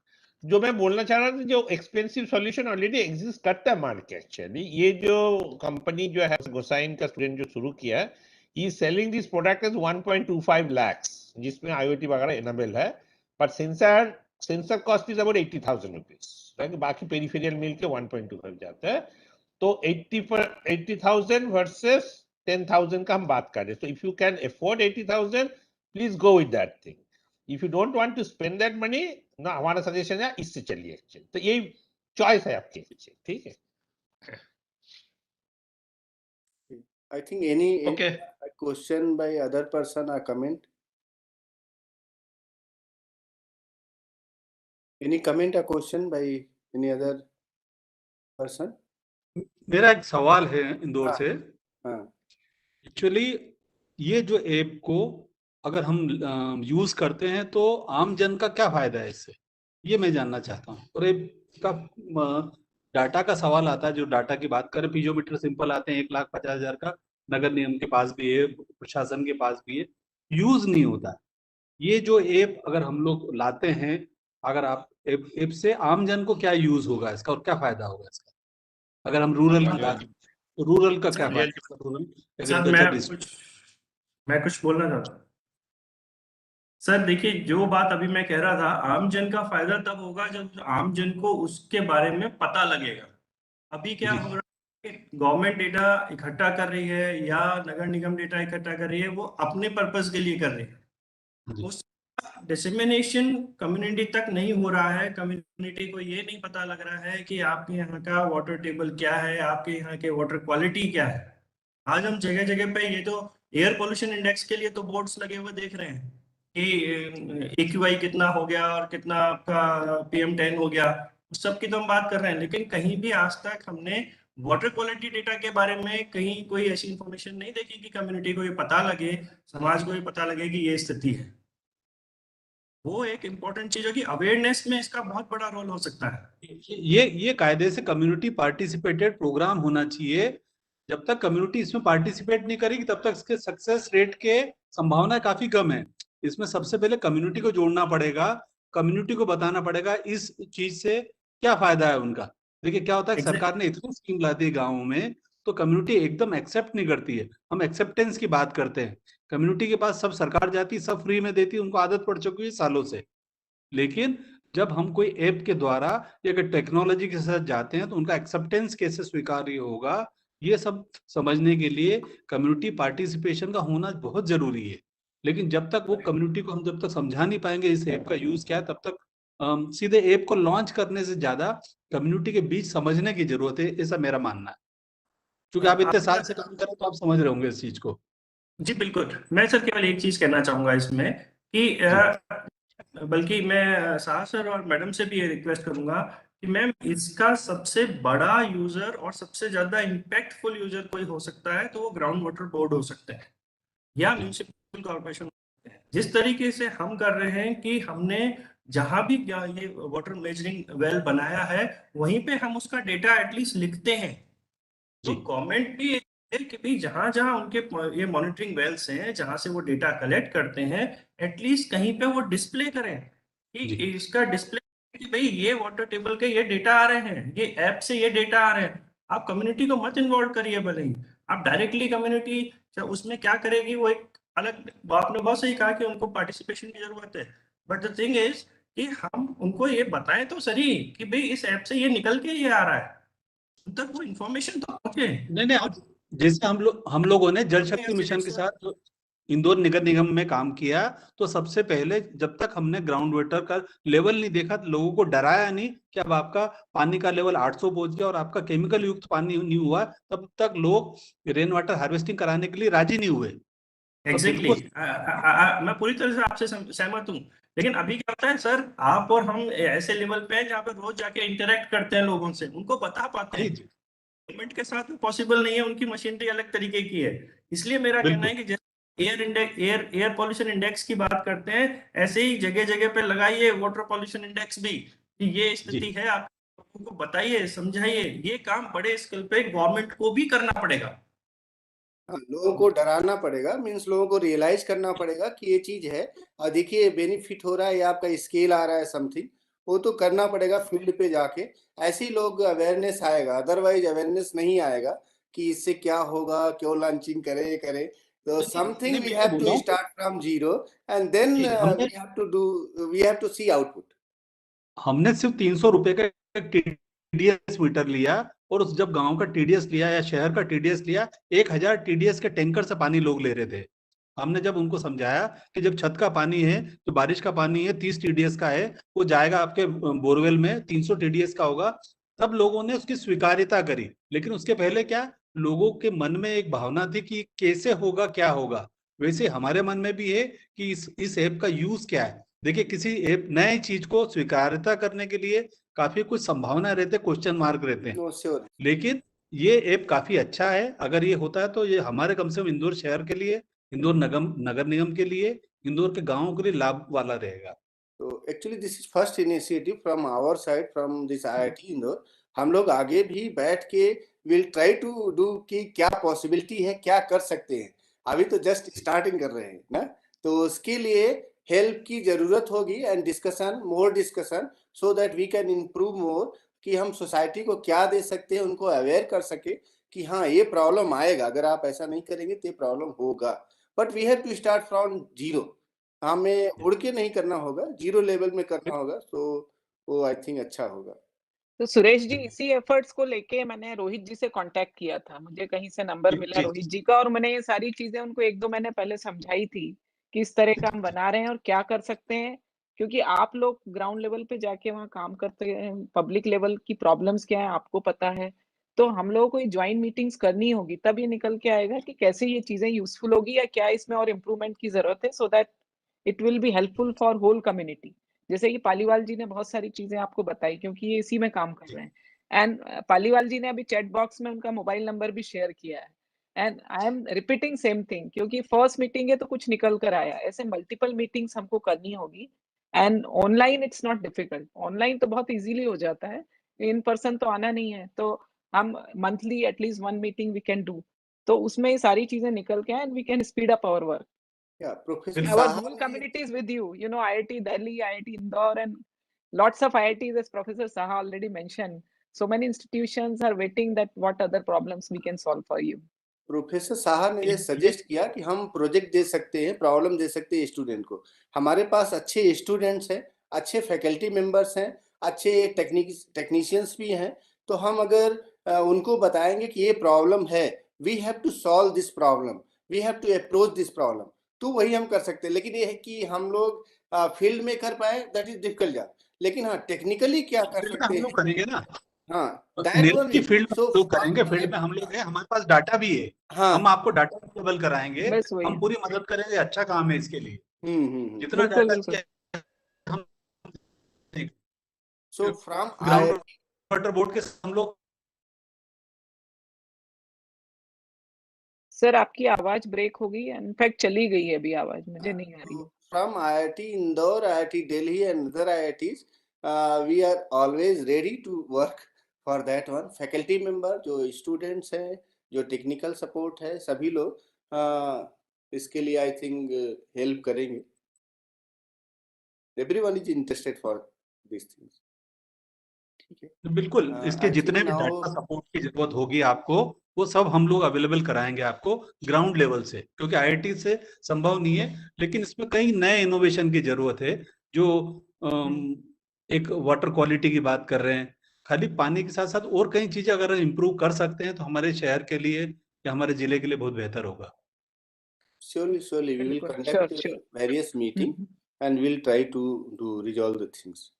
[SPEAKER 4] जो मैं बोलना चाह रहा था, जो एक्सपेंसिव सॉल्यूशन ऑलरेडी एग्जिस्ट करता है मार्केट। एक्चुअली ये जो कंपनी जो है गोसाइन का स्टूडेंट जो शुरू किया है, he selling this product as 1.25 lakhs, जिसमें IoT वगैरह एनेबल है, पर sensor cost is about 80,000 rupees. बाकी पेरिफेरियल मिल के 1.25 जाता है। तो 80,000 वर्सेस 10,000 का हम बात कर रहे हैं। तो if you can afford 80,000, please go with that thing. If you don't want to spend that money ना, हमारा सजेशन है इससे चलिए। तो यही चॉइस है आपके पीछे, ठीक है।
[SPEAKER 3] I think any
[SPEAKER 4] Okay.
[SPEAKER 3] question by other person or comment? Any comment or question by any other person?
[SPEAKER 7] मेरा एक सवाल है इंदौर
[SPEAKER 3] हाँ,
[SPEAKER 7] से।
[SPEAKER 3] हाँ,
[SPEAKER 7] एक्चुअली ये जो ऐप को अगर हम यूज करते हैं तो आम जन का क्या फायदा है इससे, ये मैं जानना चाहता हूँ। और ऐप का डाटा का सवाल आता है। जो डाटा की बात करें, पीजोमीटर सिंपल आते हैं 1,50,000 का, नगर निगम के पास भी है, प्रशासन के पास भी है, यूज नहीं होता। ये जो ऐप अगर हम लोग लाते हैं, अगर आप ऐप से आम जन को क्या यूज होगा इसका और क्या फायदा होगा इसका? अगर हम रूरल की बात, रूरल का क्या फायदा? रूरल
[SPEAKER 10] सर,
[SPEAKER 7] एग्रीकल्चर
[SPEAKER 10] मैं कुछ बोलना चाहता हूँ। सर देखिए, जो बात अभी मैं कह रहा था, आम जन का फायदा तब होगा जब आम जन को उसके बारे में पता लगेगा। अभी क्या हो रहा है, गवर्नमेंट डेटा इकट्ठा कर रही है या नगर निगम डेटा इकट्ठा कर रही है, वो अपने पर्पस के लिए कर रही है। उस डिसेमिनेशन कम्युनिटी तक नहीं हो रहा है। कम्युनिटी को ये नहीं पता लग रहा है कि आपके यहाँ का वाटर टेबल क्या है, आपके यहाँ के वाटर क्वालिटी क्या है। आज हम जगह जगह पे, ये तो एयर पोल्यूशन इंडेक्स के लिए तो बोर्ड्स लगे हुए देख रहे हैं कि AQI कितना हो गया और कितना आपका PM10 हो गया, उस सब की तो हम बात कर रहे हैं। लेकिन कहीं भी आज तक हमने वाटर क्वालिटी डेटा के बारे में कहीं कोई ऐसी इंफॉर्मेशन नहीं देखी कि कम्युनिटी को ये पता लगे, समाज को ये पता लगे कि ये स्थिति है। वो एक इम्पोर्टेंट चीज है कि अवेयरनेस में इसका बहुत बड़ा रोल हो सकता है।
[SPEAKER 7] ये कायदे से कम्युनिटी पार्टिसिपेटेड प्रोग्राम होना चाहिए। जब तक कम्युनिटी इसमें पार्टिसिपेट नहीं करेगी तब तक इसके सक्सेस रेट के संभावना काफी कम है। इसमें सबसे पहले कम्युनिटी को जोड़ना पड़ेगा, कम्युनिटी को बताना पड़ेगा इस चीज से क्या फायदा है उनका। देखिए क्या होता है, सरकार ने इतनी स्कीम ला दी गाँव में, तो कम्युनिटी एकदम एक्सेप्ट नहीं करती है। हम एक्सेप्टेंस की बात करते हैं, कम्युनिटी के पास सब सरकार जाती, सब फ्री में देती, उनको आदत पड़ चुकी है सालों से। लेकिन जब हम कोई ऐप के द्वारा या टेक्नोलॉजी के साथ जाते हैं तो उनका एक्सेप्टेंस कैसे स्वीकार्य होगा, ये सब समझने के लिए कम्युनिटी पार्टिसिपेशन का होना बहुत जरूरी है। लेकिन जब तक वो कम्युनिटी को हम जब तक समझा नहीं पाएंगे इस ऐप का यूज क्या है, तब तक सीधे ऐप को लॉन्च करने से ज्यादा कम्युनिटी के बीच समझने की जरूरत है, ऐसा मेरा मानना है। क्योंकि आप इतने साल से काम करें तो आप समझ रहे होंगे इस चीज को।
[SPEAKER 10] जी बिल्कुल। मैं सर केवल एक चीज कहना चाहूंगा इसमें कि बल्कि मैं साहा सर और मैडम से भी ये रिक्वेस्ट करूंगा कि मैम इसका सबसे बड़ा यूजर और सबसे ज्यादा इम्पैक्टफुल यूजर कोई हो सकता है तो वो ग्राउंड वाटर बोर्ड हो सकता है या म्यूनिसिपल कॉर्पोरेशन। जिस तरीके से हम कर रहे हैं कि हमने जहां भी ये वाटर मेजरिंग वेल बनाया है वहीं पे हम उसका डेटा एटलीस्ट लिखते हैं, तो गवर्नमेंट भी कि भाई जहां जहां उनके ये मॉनिटरिंग वेल्स हैं जहां से वो डेटा कलेक्ट करते हैं एटलीस्ट कहीं पे वो डिस्प्ले करें कि इसका डिस्प्ले कि भाई ये वाटर टेबल के ये डेटा आ रहे हैं, ये ऐप से ये डेटा आ रहे हैं। आप कम्युनिटी को मत इन्वॉल्व करिए, भले ही आप डायरेक्टली कम्युनिटी उसमें क्या करेगी वो एक अलग, आपने बहुत सही कहा कि उनको पार्टिसिपेशन की जरूरत है, बट द थिंग इज कि हम उनको ये बताएं तो सही कि भाई इस ऐप से ये निकल के ये आ रहा है, उन तक वो इन्फॉर्मेशन तो पहुंचे।
[SPEAKER 7] नहीं, जैसे हम लोगों ने जल शक्ति मिशन के साथ जो इंदौर नगर निगम में काम किया, तो सबसे पहले जब तक हमने ग्राउंड वाटर का लेवल नहीं देखा, लोगों को डराया नहीं कि अब आपका पानी का लेवल 800 पहुंच गया और आपका केमिकल युक्त पानी नहीं हुआ, तब तक लोग रेन वाटर हार्वेस्टिंग कराने के लिए राजी नहीं हुए।
[SPEAKER 10] एग्जैक्टली मैं पूरी तरह से आपसे सहमत हूँ, लेकिन अभी क्या होता है सर, आप और हम ऐसे लेवल पे हैं जहाँ पे रोज जाके इंटरेक्ट करते हैं लोगों से, उनको बता पाते हैं। गवर्नमेंट के साथ पॉसिबल नहीं है, उनकी मशीनरी अलग तरीके की है। इसलिए मेरा कहना है कि जैसे एयर पॉल्यूशन इंडेक्स की बात करते हैं, ऐसे ही जगह जगह पे लगाइए वाटर पॉल्यूशन इंडेक्स भी कि ये स्थिति है, आप लोगों को बताइए, समझाइए। ये काम बड़े स्केल पे गवर्नमेंट को भी करना पड़ेगा।
[SPEAKER 3] लोगों को डराना पड़ेगा, मीन्स लोगों को रियलाइज करना पड़ेगा कि ये चीज है और देखिए बेनिफिट हो रहा है या आपका स्केल आ रहा है समथिंग, वो तो करना पड़ेगा फील्ड पे जाके, ऐसे ही लोग अवेयरनेस आएगा। अदरवाइज अवेयरनेस नहीं आएगा कि इससे क्या होगा, क्यों लॉन्चिंग करे। तो something we have to start from zero and then we have to see output.
[SPEAKER 7] हमने सिर्फ 300 रुपए का टीडीएस मीटर लिया, और उस जब गांव का टीडीएस लिया या शहर का टीडीएस लिया, 1000 टीडीएस के टैंकर से पानी लोग ले रहे थे। हमने जब उनको समझाया कि जब छत का पानी है, जो बारिश का पानी है 30 टीडीएस का है, वो जाएगा आपके बोरवेल में 300 टीडीएस का होगा, तब लोगों ने उसकी स्वीकार्यता करी। लेकिन उसके पहले क्या, लोगों के मन में एक भावना थी कि कैसे होगा, क्या होगा। वैसे हमारे मन में भी है कि इस ऐप का यूज क्या है। देखिए, किसी ऐप नए चीज को स्वीकार्यता करने के लिए काफी कुछ संभावना रहते, क्वेश्चन मार्क रहते हैं, लेकिन ये ऐप काफी अच्छा है। अगर ये होता है तो ये हमारे कम से कम इंदौर शहर के लिए, इंदौर नगर निगम के लिए, इंदौर के गांवों के लिए लाभ वाला रहेगा।
[SPEAKER 3] तो actually this is first initiative from our side, from this IIT Indore. हम लोग आगे भी बैठ के विल ट्राई टू डू कि क्या पॉसिबिलिटी है, क्या कर सकते हैं। अभी तो जस्ट स्टार्टिंग कर रहे हैं ना, तो उसके लिए हेल्प की जरूरत होगी and discussion, more discussion, so that we can improve more, कि हम सोसाइटी को क्या दे सकते हैं, उनको अवेयर कर सके कि हाँ ये प्रॉब्लम आएगा, अगर आप ऐसा नहीं करेंगे तो ये प्रॉब्लम होगा। But we have to start from zero, हमें उड़ के नहीं करना होगा, जीरो लेवल में करना होगा, तो वो आई थिंक अच्छा होगा।
[SPEAKER 1] तो सुरेश जी, इसी एफर्ट्स को लेके मैंने रोहित जी से कांटेक्ट किया था, मुझे कहीं से नंबर मिला रोहित जी का, और मैंने ये सारी चीजें उनको 1-2 महीने पहले समझाई थी कि इस तरह का हम बना रहे हैं और क्या कर सकते हैं, क्योंकि आप लोग ग्राउंड लेवल पे जाके वहाँ काम करते हैं, पब्लिक लेवल की प्रॉब्लम्स क्या है आपको पता है, तो हम लोगों को ज्वाइंट मीटिंग्स करनी होगी, तब ये निकल के आएगा कि कैसे ये चीजें यूजफुल होगी या क्या इसमें और इम्प्रूवमेंट की जरूरत है, so that it will be helpful for whole community. जैसे कि पालीवाल जी ने बहुत सारी चीजें आपको बताई, क्योंकि ये इसी में काम कर रहे हैं, एंड पालीवाल जी ने अभी चैट बॉक्स में उनका मोबाइल नंबर भी शेयर किया है, and I am repeating same thing, क्योंकि फर्स्ट मीटिंग है तो कुछ निकल कर आया, ऐसे मल्टीपल मीटिंग्स हमको करनी होगी। And online it's not difficult, online तो बहुत इजीली हो जाता है, इन पर्सन तो आना नहीं है, तो हम monthly at least 1 meeting we can do, तो उसमें ये सारी चीजें निकल के and we can speed up our work.
[SPEAKER 3] Yeah, Professor
[SPEAKER 1] Our
[SPEAKER 3] Saha
[SPEAKER 1] whole community is with you. You know, IIT Delhi, IIT Indore, and lots of IITs, as Professor Saha already mentioned. So many institutions are waiting that what other problems we can solve for you.
[SPEAKER 3] Professor Saha ने ये suggest किया कि हम project दे सकते हैं, problem दे सकते हैं student को। हमारे पास अच्छे स्टूडेंट्स हैं, अच्छे फैकल्टी मेंबर्स हैं, अच्छे टेक्नीशियंस भी हैं, तो हम अगर उनको बताएंगे कि ये प्रॉब्लम है, we have to solve this problem, we have to approach this problem, तो वही हम कर सकते हैं। लेकिन ये है कि हम लोग फील्ड में कर पाए, दैट इज डिफिकल्ट जॉब, लेकिन हाँ टेक्निकली क्या कर सकते हैं,
[SPEAKER 7] करेंगे ना,
[SPEAKER 3] हाँ
[SPEAKER 7] की फील्ड में लोग करेंगे, फील्ड में हम लोग हैं, हमारे पास डाटा भी है,
[SPEAKER 3] हाँ,
[SPEAKER 7] हम आपको डाटा अवेलेबल कराएंगे, हम पूरी मदद करेंगे, अच्छा काम है इसके लिए। जितना data
[SPEAKER 3] So from
[SPEAKER 7] ground water board के हम लोग
[SPEAKER 1] सर आपकी आवाज ब्रेक हो गई है, इनफैक्ट चली गई है अभी आवाज, मुझे नहीं आ रही है।
[SPEAKER 3] from IIT Indore, IIT Delhi and other IITs, we are always ready to work for that one. Faculty member, जो students हैं, जो technical support है, सभी लोग इसके लिए I think help करेंगे. Everyone is interested for these things. ठीक है.
[SPEAKER 7] बिल्कुल इसके
[SPEAKER 3] I
[SPEAKER 7] जितने
[SPEAKER 3] think
[SPEAKER 7] भी
[SPEAKER 3] now
[SPEAKER 7] डाटा सपोर्ट की जरूरत होगी आपको वो सब हम लोग अवेलेबल कराएंगे आपको ग्राउंड लेवल से, क्योंकि आईआईटी से संभव नहीं है, लेकिन इसमें कई नए इनोवेशन की जरूरत है जो एक वाटर क्वालिटी की बात कर रहे हैं। खाली पानी के साथ साथ और कई चीजें अगर इम्प्रूव कर सकते हैं तो हमारे शहर के लिए या हमारे जिले के लिए बहुत बेहतर होगा।
[SPEAKER 3] surely we will
[SPEAKER 1] बिल्कुल,
[SPEAKER 3] conduct
[SPEAKER 1] sure.
[SPEAKER 3] various meeting and we'll try to resolve the things.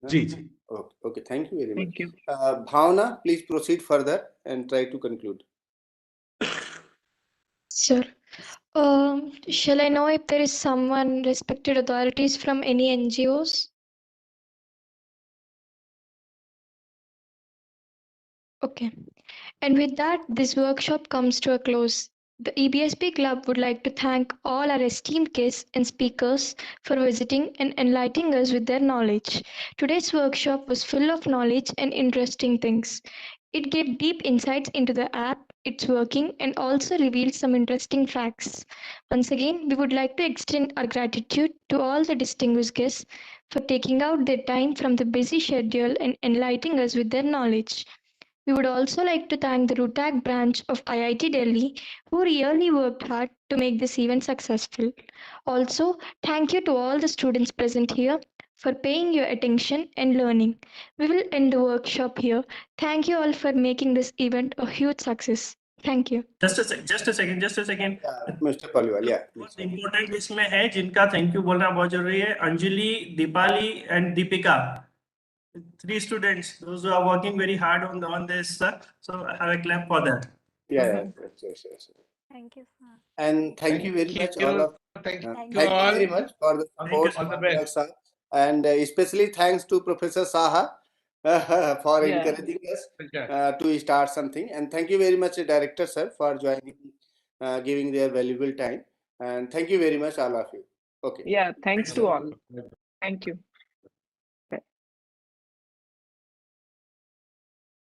[SPEAKER 7] जी जी
[SPEAKER 3] Okay, thank you very much.
[SPEAKER 1] Thank you.
[SPEAKER 3] Bhavna, please proceed further and try to conclude.
[SPEAKER 2] Sure. Shall I know if there is someone, respected authorities from any NGOs? Okay. And with that, this workshop comes to a close. The EBSP Club would like to thank all our esteemed guests and speakers for visiting and enlightening us with their knowledge. Today's workshop was full of knowledge and interesting things. It gave deep insights into the app, its working, and also revealed some interesting facts. Once again, we would like to extend our gratitude to all the distinguished guests for taking out their time from the busy schedule and enlightening us with their knowledge. We would also like to thank the RUTAC branch of IIT Delhi, who really worked hard to make this event successful. Also, thank you to all the students present here for paying your attention and learning. We will end the workshop here. Thank you all for making this event a huge success. Thank you.
[SPEAKER 10] Just a second.
[SPEAKER 3] Mr. Paliwal, yeah.
[SPEAKER 10] बहुत important इसमें है जिनका thank you बोलना बहुत जरूरी है, Anjali, Deepali and Deepika. 3 students, those who are working very hard on this, so have a clap for that.
[SPEAKER 3] Yeah. Yes.
[SPEAKER 11] Thank you, sir.
[SPEAKER 3] And thank you very much all of
[SPEAKER 4] Thank
[SPEAKER 3] thank
[SPEAKER 4] you
[SPEAKER 3] you
[SPEAKER 4] all.
[SPEAKER 3] very much for the support.
[SPEAKER 4] All the best.
[SPEAKER 3] sir. And especially thanks to Professor Saha for
[SPEAKER 1] Yeah.
[SPEAKER 3] encouraging us to start something. And thank you very much, Director Sir, for joining, giving their valuable time. And thank you very much, all of you. Okay.
[SPEAKER 1] Yeah, thanks to all. Thank you.